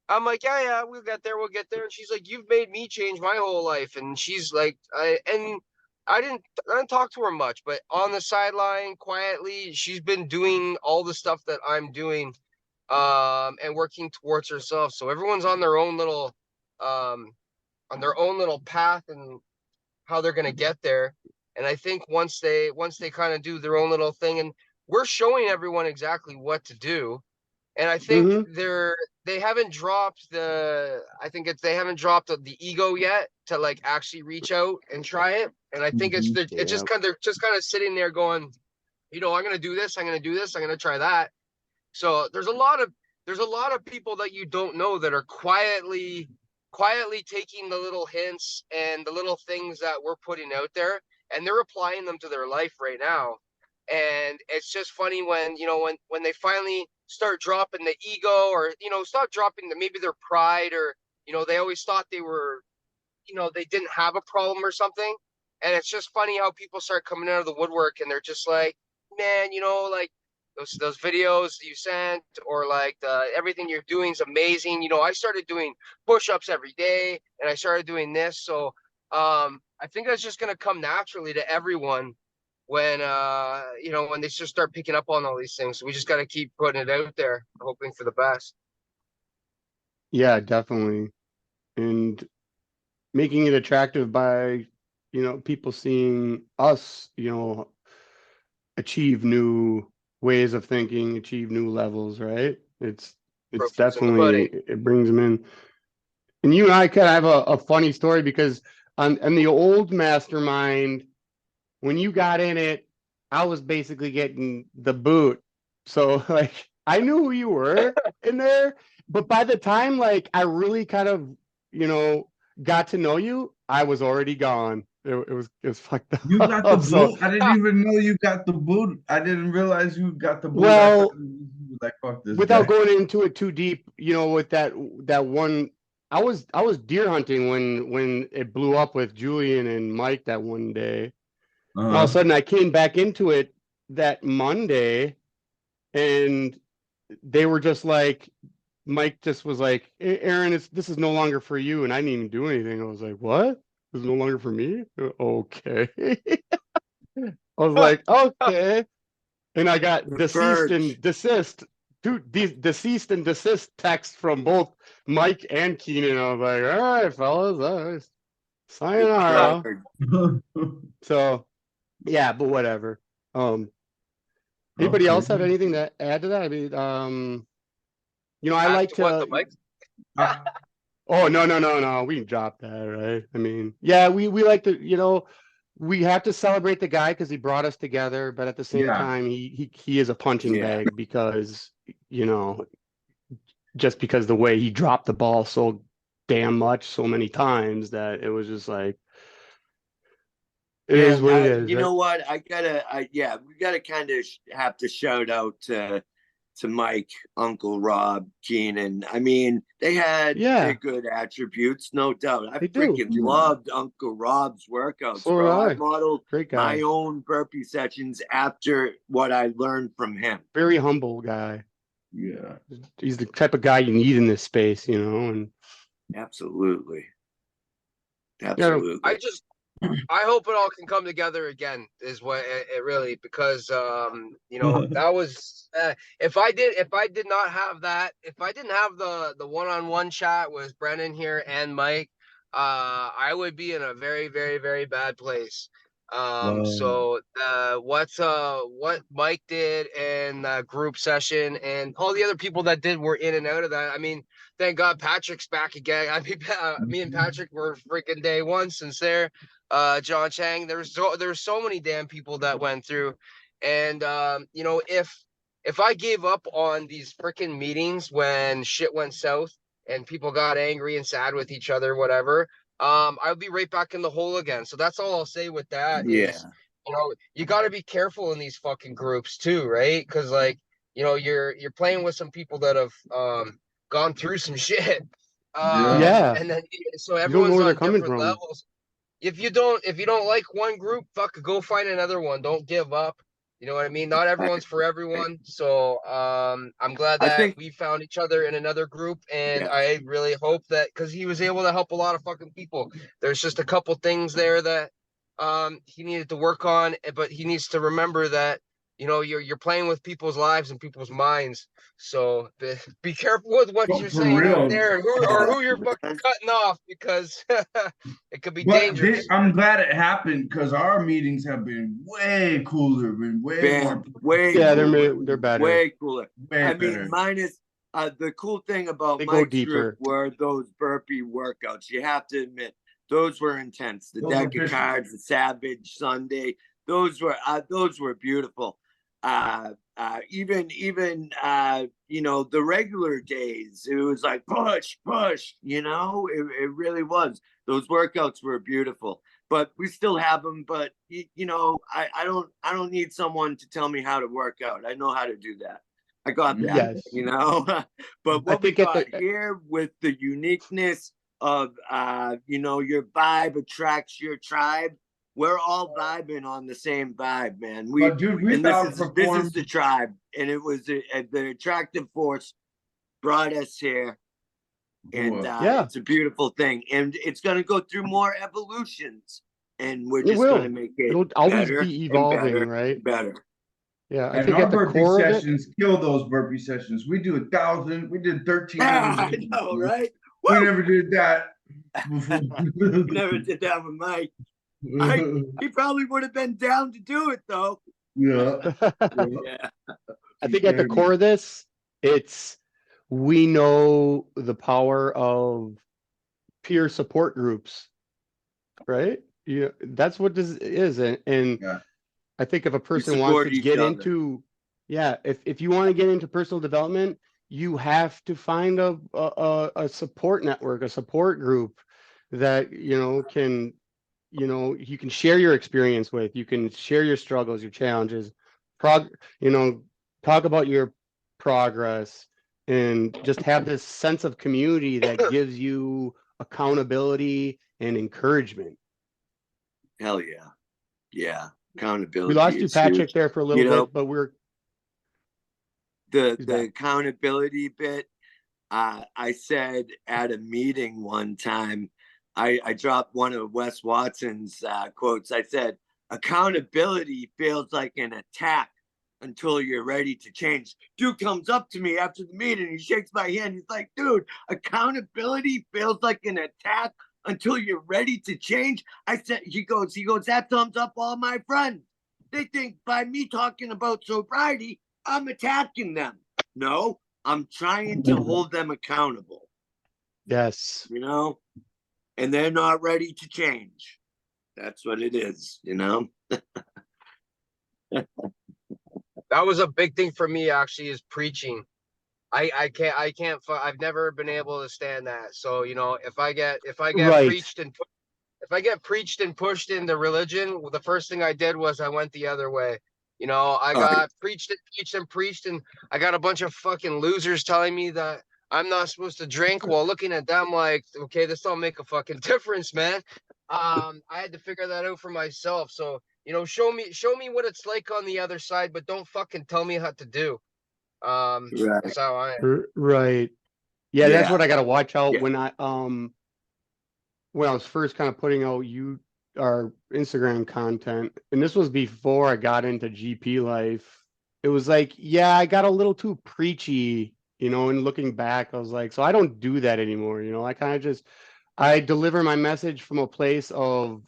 I'm like, "Yeah, yeah, we'll get there." And she's like, "You've made me change my whole life." And she's like, I didn't talk to her much, but on the sideline, quietly, she's been doing all the stuff that I'm doing, and working towards herself. So everyone's um, on their own little path and how they're gonna get there. And I think once they kind of do their own little thing, and we're showing everyone exactly what to do. And I think Mm-hmm. they haven't dropped they haven't dropped the ego yet to like actually reach out and try it. And I think it's Yeah. just kind of, they're just kind of sitting there going, I'm gonna do this, I'm gonna do this, I'm gonna try that. So there's a lot of people that you don't know that are quietly taking the little hints and the little things that we're putting out there, and they're applying them to their life right now. And it's just funny when when they finally start dropping the ego, or stop dropping maybe their pride, or they always thought they didn't have a problem or something. And it's just funny how people start coming out of the woodwork, and they're just like, man, like those videos you sent, or like everything you're doing is amazing. I started doing push-ups every day, and I started doing this. So I think that's just gonna come naturally to everyone when they just start picking up on all these things. So we just got to keep putting it out there, hoping for the best. Yeah, definitely. and making it attractive by, you know, people seeing us, you know, achieve new ways of thinking, achieve new levels, right? It's Proof is in the definitely, pudding. it brings them in. And you and I kind of have a funny story because on the old mastermind, when you got in it, I was basically getting the boot. So like I knew who you were in there, but by the time like I really kind of, you know, got to know you, I was already gone. It was fucked You got the up. So boot? I didn't even know you got the boot. I didn't realize you got the boot. I thought well, you was like, fuck this without guy. going into it too deep, you know, with that one, I was deer hunting when it blew up with Julian and Mike that one day. And all of a Uh-huh. sudden I came back into it that Monday and they were just like, Mike just was like, "Hey, Aaron, this is no longer for you." And I didn't even do anything. I was like, what? This is no longer for me? Okay. I was like, okay. And I got The deceased and purge. desist. Dude, these deceased and desist texts from both Mike and Keenan. I was like, all right, fellas, all right. The Sayonara. purge. So yeah, but whatever. Anybody Okay. else have anything to add to that? I mean, you know, I Add like to what the to. mic. I- Oh no, we can drop that, right? I mean, yeah, we like to, you know, we have to celebrate the guy because he brought us together, but at the same yeah. time, he is a punching Yeah. bag because, you know, just because the way he dropped the ball so damn much so many times that it was just like it is what it is, You right? know what? Yeah, we gotta kind of have to shout out to Mike, Uncle Rob, Keenan. I mean, they had their Yeah, good attributes, no doubt. I they do. freaking Yeah. loved Uncle Rob's workouts, So did bro. I I. modeled Great my guy. own burpee sessions after what I learned from him. Very humble guy. Yeah. He's the type of guy you need in this space, you know, and Absolutely. yeah, I Absolutely. just I hope it all can come together again is what it really, because you know, that was if I did not have that, if I didn't have the one-on-one chat with Brennan here and Mike, I would be in a very, very, very bad place. So what Mike did and group session and all the other people that did were in and out of that. I mean, thank God Patrick's back again. I mean, me and Patrick were freaking day one since there. John Chang. There's so many damn people that went through, and you know, if I gave up on these freaking meetings when shit went south and people got angry and sad with each other, whatever, I'll be right back in the hole again. So that's all I'll say with that is, Yeah. you know, you got to be careful in these fucking groups too, right? Because like, you know, you're playing with some people that have gone through some shit. Yeah. yeah, And then so you don't know everyone's where they're on coming different from. levels. If you don't like one group, fuck, go find another one. Don't give up. You know what I mean? Not everyone's for everyone. So I'm glad I that think, we found each other in another group, and yeah. I really hope that because he was able to help a lot of fucking people. There's just a couple things there that he needed to work on, but he needs to remember that, you know, you're playing with people's lives and people's minds. So be careful with what But you're for saying out real. there, and who you're fucking cutting off, because it could be But dangerous. I'm glad it happened because our meetings have been way cooler, been way more Bam, way Yeah, cooler, they're better. way cooler. way I mean, better. minus the cool thing about They go Mike's group deeper. were those burpee workouts. You have to admit, those were intense. The Those were deck of vicious. cards, the Savage Sunday, those were beautiful. Even you know, the regular days, it was like push, push. You know, it really was. Those workouts were beautiful, but we still have them. But you know, I don't need someone to tell me how to work out. I know how to do that. I got that, Yes. you know. But I what we think at got the here with the uniqueness of you know, your vibe attracts your tribe. We're all vibing on the same vibe, man. But dude, we've And this is outperformed. the tribe, and it was the attractive force brought us here, and yeah, it's a beautiful thing, and it's going to go through more evolutions, and we're it just going to will. make it It'll always better be and evolving, better right? and better. Yeah, I And think our at the burpee core of it, sessions kill those burpee sessions. We do 1,000. We did 13 hours. I know, right? We Woo! never did that. Never did that with Mike. He probably would have been down to do it though. Yeah. Yeah. I think at the core of this, it's we know the power of peer support groups, right? Yeah, that's what this is. And Yeah. I think if a person wants support to each get other. into, yeah, if you want to get into personal development, you have to find a support network, a support group that, can, you can share your experience with, you can share your struggles, your challenges, talk about your progress, and just have this sense of community that gives you accountability and encouragement. Hell yeah. Yeah. Accountability. We lost you, is Patrick, huge. there for a little You know, bit, but the he's back. accountability bit. I said at a meeting one time, I dropped one of Wes Watson's quotes. I said, accountability feels like an attack until you're ready to change. Dude comes up to me after the meeting. He shakes my hand. He's like, dude, accountability feels like an attack until you're ready to change. I said, he goes, that thumbs up all my friends. They think by me talking about sobriety, I'm attacking them. No, I'm trying to hold them accountable, Yes. and they're not ready to change. That's what it is, That was a big thing for me actually, is preaching. I can't I've never been able to stand that. So, if I get Right. preached and if I get preached and pushed into religion, the first thing I did was I went the other way. I got preached and preached, and I got a bunch of fucking losers telling me that I'm not supposed to drink. While looking at them like, okay, this don't make a fucking difference, man. I had to figure that out for myself. So, show me what it's like on the other side, but don't fucking tell me how to do. Right. That's how I am. Right. Yeah, that's Yeah. what I got to watch out Yeah. when I was first kind of putting out our Instagram content, and this was before I got into GP life. It was like, yeah, I got a little too preachy, and looking back, I was like, so I don't do that anymore. I kind of I deliver my message from a place of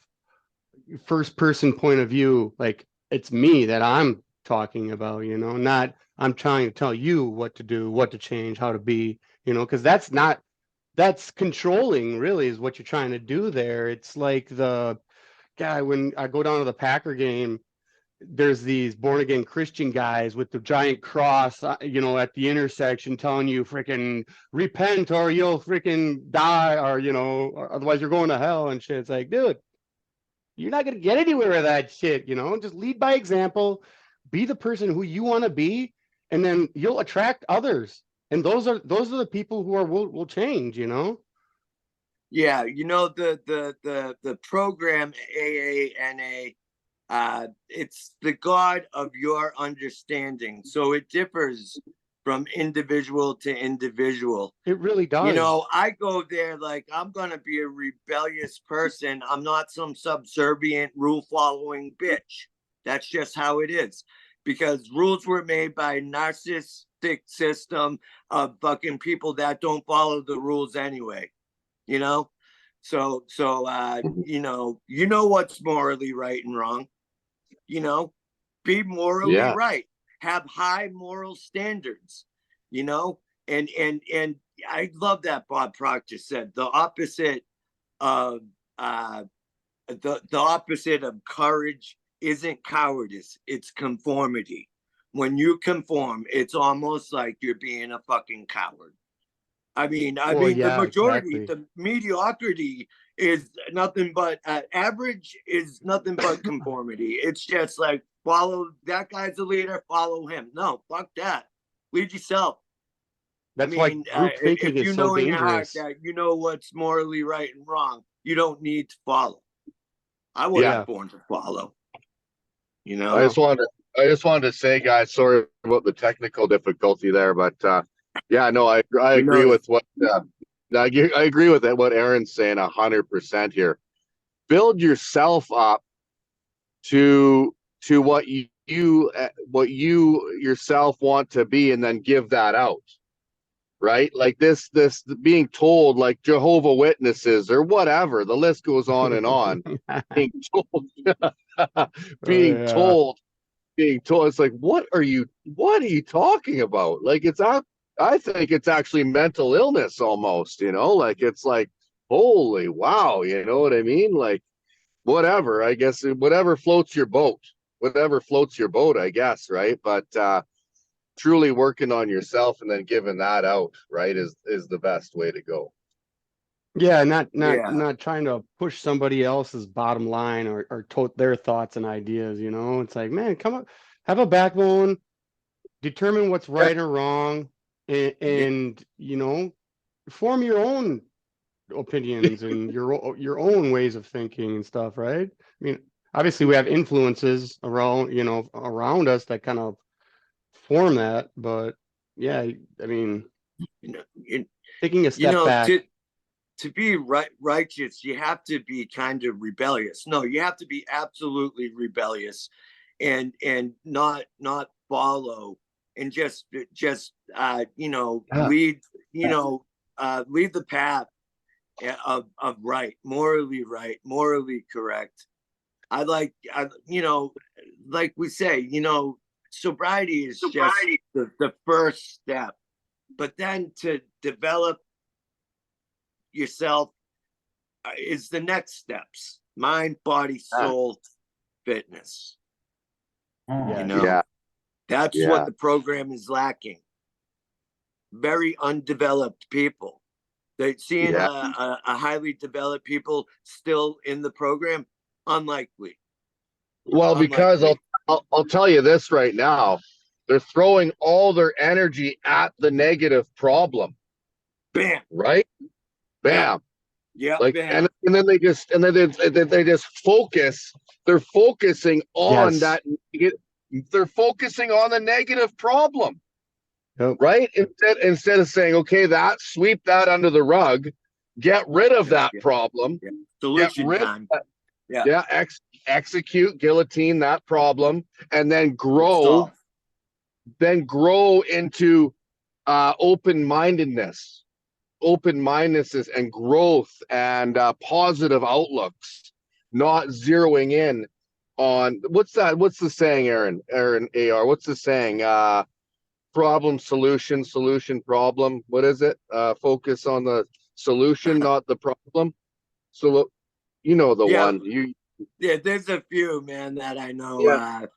first person point of view, like it's me that I'm talking about, not I'm trying to tell you what to do, what to change, how to be, because that's controlling, really, is what you're trying to do there. It's like the guy, when I go down to the Packer game, there's these born again Christian guys with the giant cross, at the intersection telling you freaking repent or you'll freaking die, or otherwise you're going to hell and shit. It's like, dude, you're not going to get anywhere with that shit, just lead by example, be the person who you want to be, and then you'll attract others. And those are the people who will change, Yeah, the program AANA, it's the God of your understanding. So it differs from individual to individual. It really does. I go there like I'm gonna be a rebellious person. I'm not some subservient rule following bitch. That's just how it is. Because rules were made by a narcissistic system of fucking people that don't follow the rules anyway. So what's morally right and wrong. Be morally right. Have high moral standards. And I love that Bob Proctor said the opposite of the opposite of courage isn't cowardice, it's conformity. When you conform, it's almost like you're being a fucking coward. I mean, the majority, exactly. the mediocrity is nothing but average is nothing but conformity. It's just like follow that guy's a leader, follow him. No, fuck that. Lead yourself. That's why group thinking is so in your heart dangerous. that you know what's morally right and wrong, you don't need to follow. I wasn't born to follow. I just wanted to say, guys, sorry about the technical difficulty there, but yeah, no, I agree with what I agree with what Aaron's saying 100% here. Build yourself up to what you yourself want to be, and then give that out. right? Like this being told, like Jehovah Witnesses or whatever, the list goes on and on. being told, being yeah. told, it's like, what are you talking about? Like, I think it's actually mental illness almost, like it's like, holy wow, you know what I mean? Like, whatever, I guess, whatever floats your boat, I guess, right? But truly working on yourself and then giving that out, right, is the best way to go. Yeah, not Yeah. not trying to push somebody else's bottom line or tote their thoughts and ideas, It's like, man, come up, have a backbone, determine what's right or wrong, and form your own opinions and your own ways of thinking and stuff, right? I mean, obviously we have influences around us that kind of form that, but yeah, I mean, You know, you, taking a step back. to be righteous, you have to be kind of rebellious. No, you have to be absolutely rebellious, and not follow, and just Yeah. lead lead the path of right, morally correct. Like we say, sobriety is just the first step, but then to develop yourself is the next steps: mind, body, soul, fitness. Oh, Yeah. That's Yeah. what the program is lacking. Very undeveloped people. They're seeing a highly developed people still in the program. Unlikely. Well, because I'll tell you this right now, they're throwing all their energy at the negative problem, Bam. right? Bam. Yeah. Like, Bam. and then they just focus. They're focusing on Yes. that. They're focusing on the negative problem, Yep. right? Instead of saying, okay, sweep that under the rug, get rid of that problem. Yeah. Solution Get rid time. Yeah, execute, guillotine that problem, and then grow into open-mindedness and growth and positive outlooks, not zeroing in on what's the saying, Aaron AR, what's the saying? Problem, solution, problem. What is it? Focus on the solution, not the problem. So the one There's a few, man, that I know. Yeah.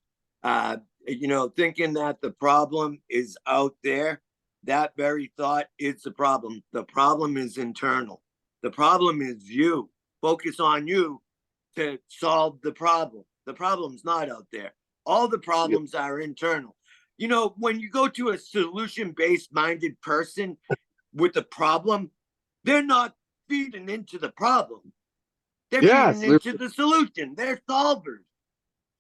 Thinking that the problem is out there, that very thought is the problem. The problem is internal. The problem is you. Focus on you to solve the problem. The problem's not out there. All the problems are internal. When you go to a solution-based minded person with a problem, they're not feeding into the problem. They're feeding into the solution. They're solvers.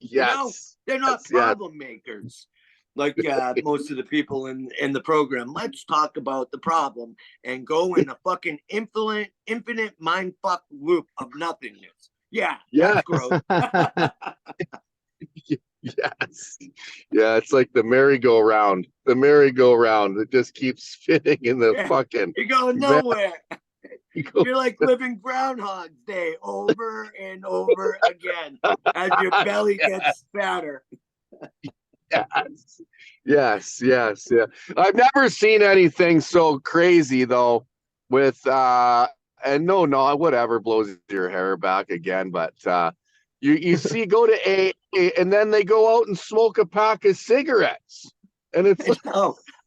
Yes. They're not problem makers. Like most of the people in the program. Let's talk about the problem and go in a fucking infinite mind fuck loop of nothingness. Yeah. That's gross. Yes. Yeah, it's like the merry-go-round. It just keeps spinning in the fucking. You're going nowhere. You're like living Groundhog's Day over and over again as your belly gets fatter. Yes. I've never seen anything so crazy though with and no, whatever blows your hair back again, but you see, go to AA and then they go out and smoke a pack of cigarettes. And it's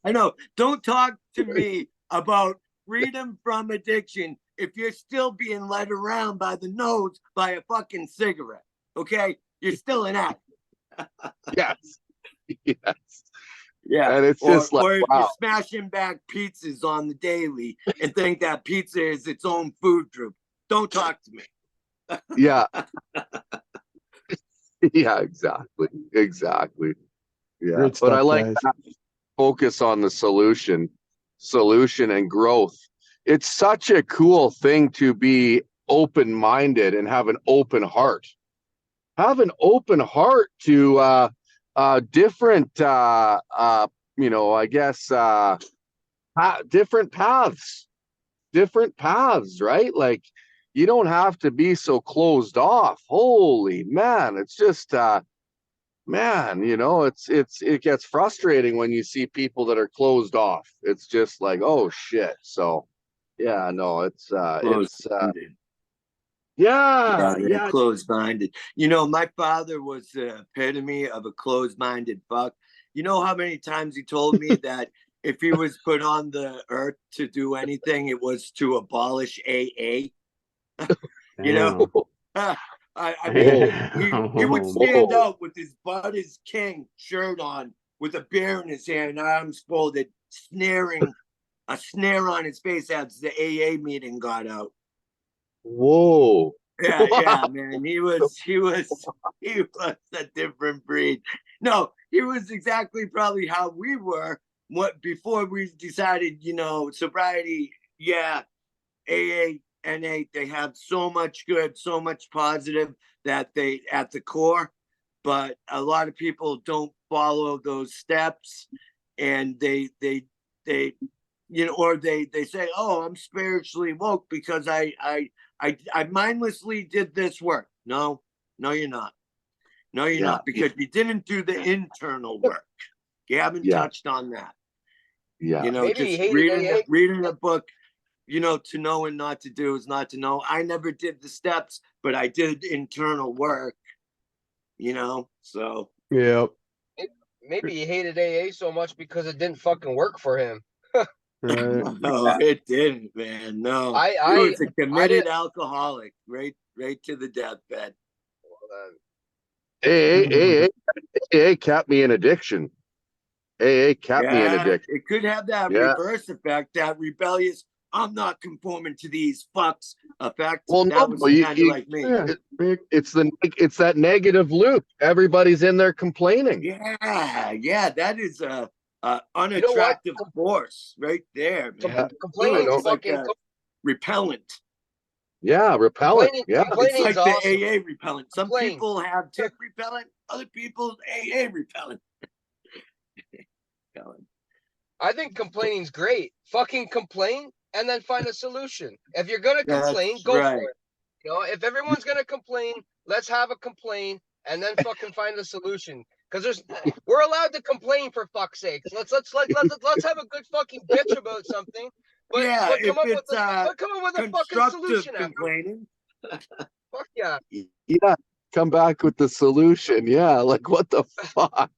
I know. Don't talk to me about freedom from addiction if you're still being led around by the nose by a fucking cigarette. Okay? You're still an addict. Yes. Yeah. And it's just like, or if wow. you're smashing back pizzas on the daily and think that pizza is its own food group, don't talk to me. Yeah. Yeah, exactly. Yeah. Great But stuff, I like guys. that focus on the solution and growth. It's such a cool thing to be open-minded and have an open heart. Have an open heart to different I guess different paths, right? Like, you don't have to be so closed off. Holy man, it's just man, it gets frustrating when you see people that are closed off. It's just like, oh shit. So yeah, no, Closed-minded. yeah, they're closed-minded. You know, my father was the epitome of a closed-minded fuck. You know how many times he told me that if he was put on the earth to do anything, it was to abolish AA. You know, I mean, he would stand out with his butt is king shirt on, with a beer in his hand, arms folded, a snare on his face as the AA meeting got out. Whoa. Yeah, man. He was a different breed. No, he was exactly probably how we were before we decided, sobriety. Yeah, AA, NA, they have so much good, so much positive that they at the core, but a lot of people don't follow those steps, and they or they say, oh, I'm spiritually woke because I mindlessly did this work. No, you're not. No, you're not, because you didn't do the internal work. You haven't touched on that. Yeah. Maybe just reading a book, to know and not to do is not to know. I never did the steps, but I did internal work, so. Yep. Maybe he hated AA so much because it didn't fucking work for him. Right. No, it didn't, man. No, he was a committed alcoholic, right to the deathbed. AA kept me in addiction. AA kept me in addiction. It could have that reverse effect, that rebellious, I'm not conforming to these fucks effect. Well, that was kind of like me. It's that negative loop. Everybody's in there complaining. Yeah, that is a unattractive force right there, man. Complaining is fucking repellent. Yeah, repellent. It's like the AA repellent. Some people have tip repellent, other people AA repellent. I think complaining's great. Fucking complain and then find a solution. If you're gonna complain, go for it. If everyone's gonna complain, let's have a complain and then fucking find a solution. Because we're allowed to complain, for fuck's sakes. Let's have a good fucking bitch about something. But come up with a fucking solution. Complaining. Fuck yeah. Yeah, come back with the solution. Yeah, like what the fuck?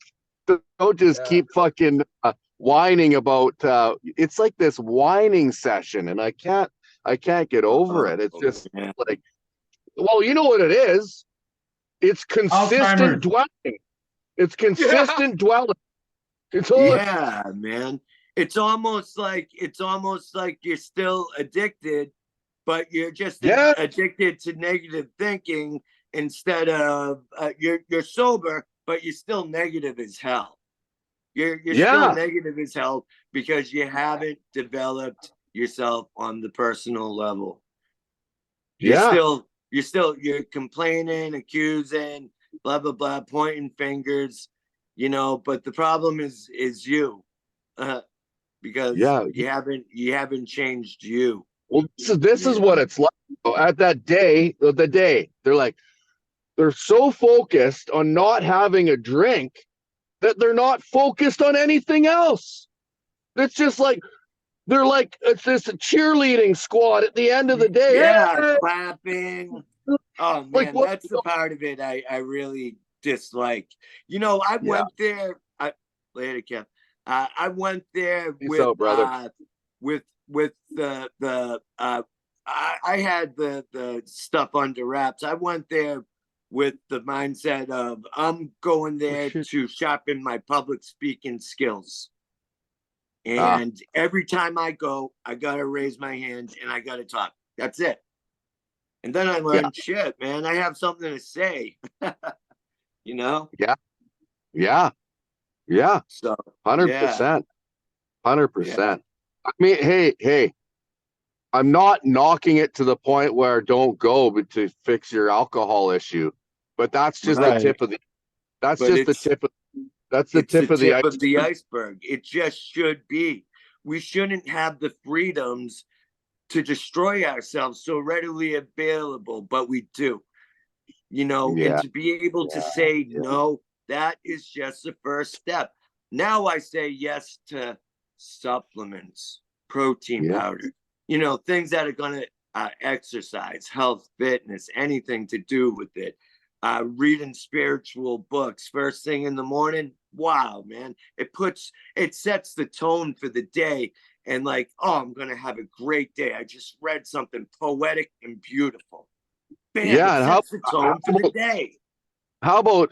Don't just keep fucking whining about. It's like this whining session, and I can't get over it. It's just like, well, you know what it is? It's consistent dwelling. It's consistent dwelling. Man. It's almost like you're still addicted, but you're just addicted to negative thinking instead of you're sober, but you're still negative as hell. You're still negative as hell because you haven't developed yourself on the personal level. You're complaining, accusing, blah blah blah, pointing fingers, but the problem is you. Because you haven't changed you. Well, this is what it's like. At that day, they're like, they're so focused on not having a drink that they're not focused on anything else. It's just like it's this cheerleading squad at the end of the day. Clapping. Oh man, that's the part of it I really dislike. I went there. Later, Kev. I went there with the I had the stuff under wraps. I went there with the mindset of I'm going there to sharpen my public speaking skills. And every time I go, I gotta raise my hand and I gotta talk. That's it. And then I learned shit, man. I have something to say. Yeah. So 100%. 100%. I mean, hey, I'm not knocking it to the point where don't go to fix your alcohol issue, but that's just the tip of the. That's just the tip of. That's the tip of the iceberg. It just should be. we shouldn't have the freedoms to destroy ourselves so readily available, but we do, you know, and Yeah. to be able to say no, that is just the first step. Now I say yes to supplements, protein powder, you know, things that are going to exercise, health, fitness, anything to do with it. Reading spiritual books first thing in the morning. Wow, man. It sets the tone for the day. And like, oh, I'm going to have a great day. I just read something poetic and beautiful. Bam, Yeah, it and sets the tone for the day. how about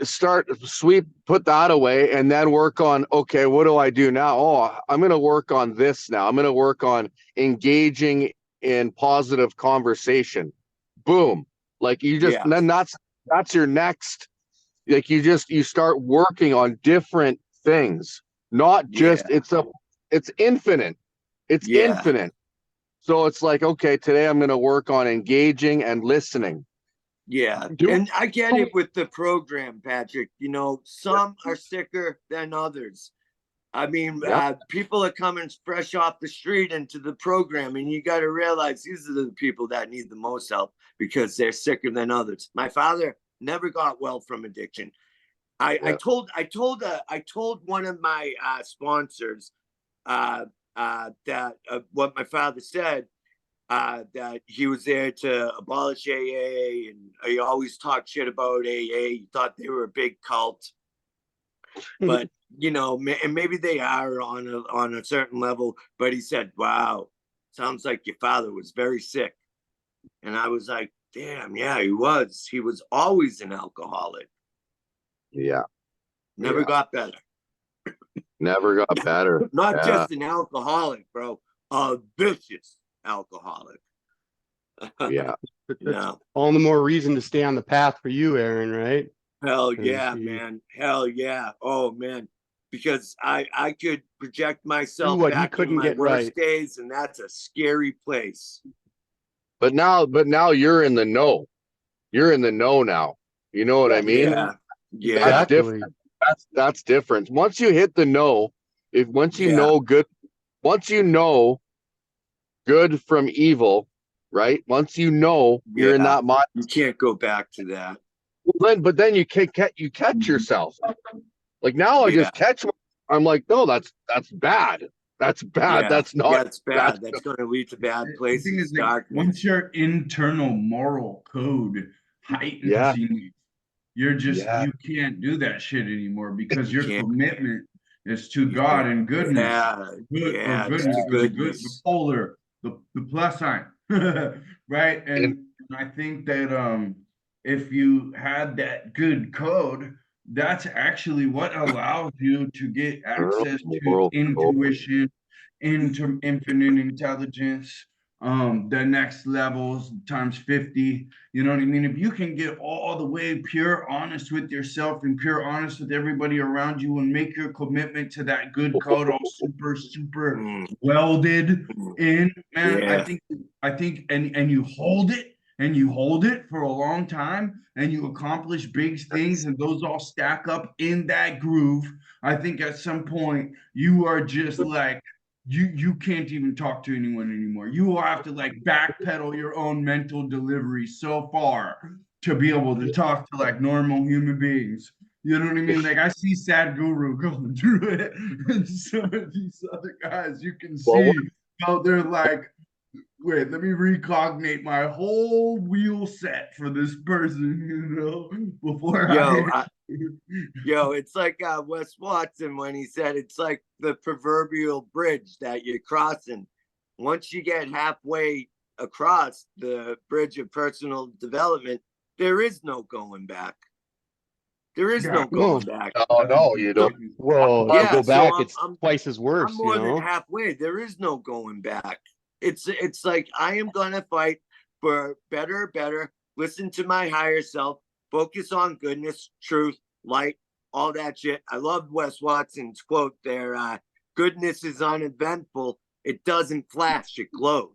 put that away and then work on, okay, what do I do now? Oh, I'm going to work on this now. I'm going to work on engaging in positive conversation. Boom. Like you just, Yeah. then that's your next, like you start working on different things, not just, it's infinite. It's infinite. So it's like, okay, today I'm going to work on engaging and listening. Yeah, and I get it with the program, Patrick. You know, some are sicker than others. I mean, people are coming fresh off the street into the program, and you got to realize these are the people that need the most help because they're sicker than others. My father never got well from addiction. I told one of my sponsors that what my father said. That he was there to abolish AA, and he always talked shit about AA. He thought they were a big cult, but you know, and maybe they are on a certain level. But he said, "Wow, sounds like your father was very sick," and I was like, "Damn, yeah, he was. He was always an alcoholic. Yeah, Never got better. Never got better. Not just an alcoholic, bro. A vicious alcoholic." Yeah. No. All the more reason to stay on the path for you, Aaron, right? Hell yeah, man. Hell yeah. Oh man. Because I could project myself what he back in couldn't my get worst right. days, and that's a scary place. But now you're in the know. You're in the know now. You know what I mean? Yeah. Yeah. That's Exactly. different. That's different. Once you hit the know, once you know good from evil, right? Once you know you're in that mind, you can't go back to that. but then you catch yourself. Like now I just catch. I'm like, no, that's bad. That's bad. Yeah. That's not. That's bad. That's going to lead to bad The places. thing is, like, Darkness. once your internal moral code heightens, you're just you can't do that shit anymore because your commitment is to God and goodness. Goodness for the good, the polar, the plus sign, right? And I think that if you had that good code, that's actually what allows you to get access to intuition, into infinite intelligence, the next levels times 50. You know what I mean? If you can get all the way pure honest with yourself and pure honest with everybody around you and make your commitment to that good code all super welded in, man, I think and you hold it and you hold it for a long time and you accomplish big things and those all stack up in that groove. I think at some point you are just like, you can't even talk to anyone anymore. You will have to like backpedal your own mental delivery so far to be able to talk to like normal human beings. You know what I mean? Like I see Sadhguru going through it, and some of these other guys you can see how they're like, wait, let me recognate my whole wheel set for this person, you know, before Yo, it's like Wes Watson when he said it's like the proverbial bridge that you're crossing. Once you get halfway across the bridge of personal development, there is no going back. There is no going back. Oh no, you don't. Well, if you go back, it's twice as worse. I'm more than halfway. There is no going back. It's like I am gonna fight for better, listen to my higher self, focus on goodness, truth, light, all that shit. I love Wes Watson's quote there. Goodness is uneventful. It doesn't flash, it glows.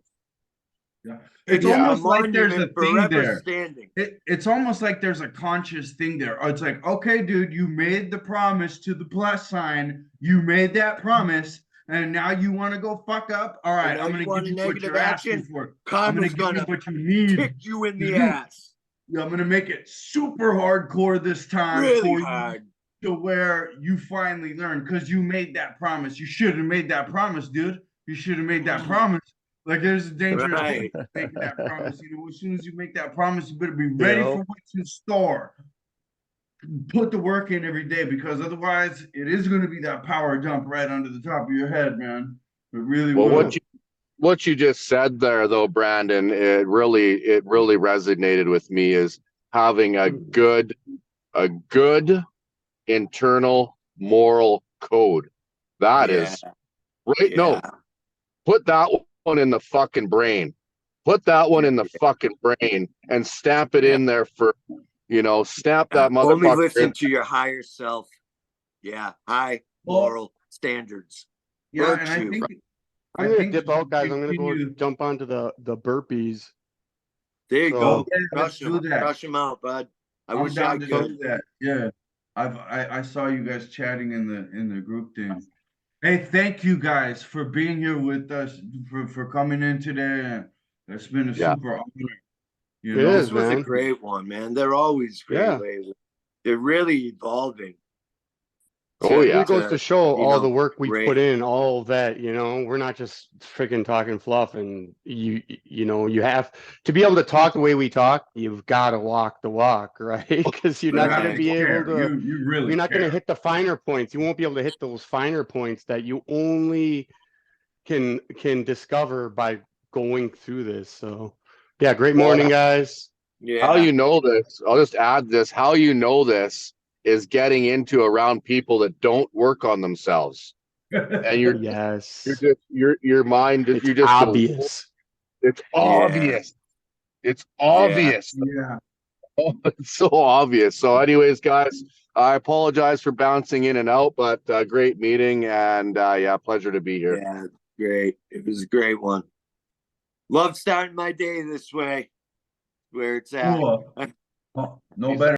Yeah. It's almost like there's a thing there. Standing. It's almost like there's a conscious thing there. It's like, okay, dude, you made the promise to the plus sign. You made that promise. and now you want to go fuck up. All right, now I'm you gonna want give a you what negative you're asking action? for. I'm Karma's gonna give you gonna what you need. kick you in the ass. I'm gonna make it super hardcore this time Really for you hard. to where you finally learn because you made that promise. You should have made that promise, dude. You should have made that promise. Like there's a dangerous Right. point making that promise. You know, as soon as you make that promise, you better be ready for what's in store. Put the work in every day because otherwise it is going to be that power dump right under the top of your head, man. It really Well, will. what you just said there, though, Brandon, it really resonated with me. Is having a good internal moral code. That is right. Yeah. No, put that one in the fucking brain. Put that one in the fucking brain and stamp it in there for, stamp that Only motherfucker listen in. to your higher self. Yeah. High moral standards. Yeah, and I Virtue. think I'm gonna dip out, guys. I'm gonna go jump onto the burpees. There you So- go. Yeah, let's Crush do him. that. Crush him out, bud. I I'm wish I down to could. do that. Yeah. I saw you guys chatting in the group thing. Hey, thank you guys for being here with us, for coming in today. It's been a Yeah. super honor. You It know, is, This was a man. great one, man. They're always great Yeah. lately. They're really evolving. Oh, yeah. It goes to show you all know, the work we great. put in, all that, we're not just freaking talking fluff. And you have to be able to talk the way we talk. You've got to walk the walk, right? Because you're not going to Right. be able to. You really You're not going to care. hit the finer points. You won't be able to hit those finer points that you only can discover by going through this. So, yeah, great morning, guys. Yeah. How you know this? I'll just add this. How you know this is getting into around people that don't work on themselves, and Yes, your mind. it's You just obvious. It's obvious. It's obvious. Yeah. It's so obvious. So, anyways, guys, I apologize for bouncing in and out, but great meeting, and yeah, pleasure to be here. Yeah, great. It was a great one. Love starting my day this way, where it's at. Cool. Oh, no better.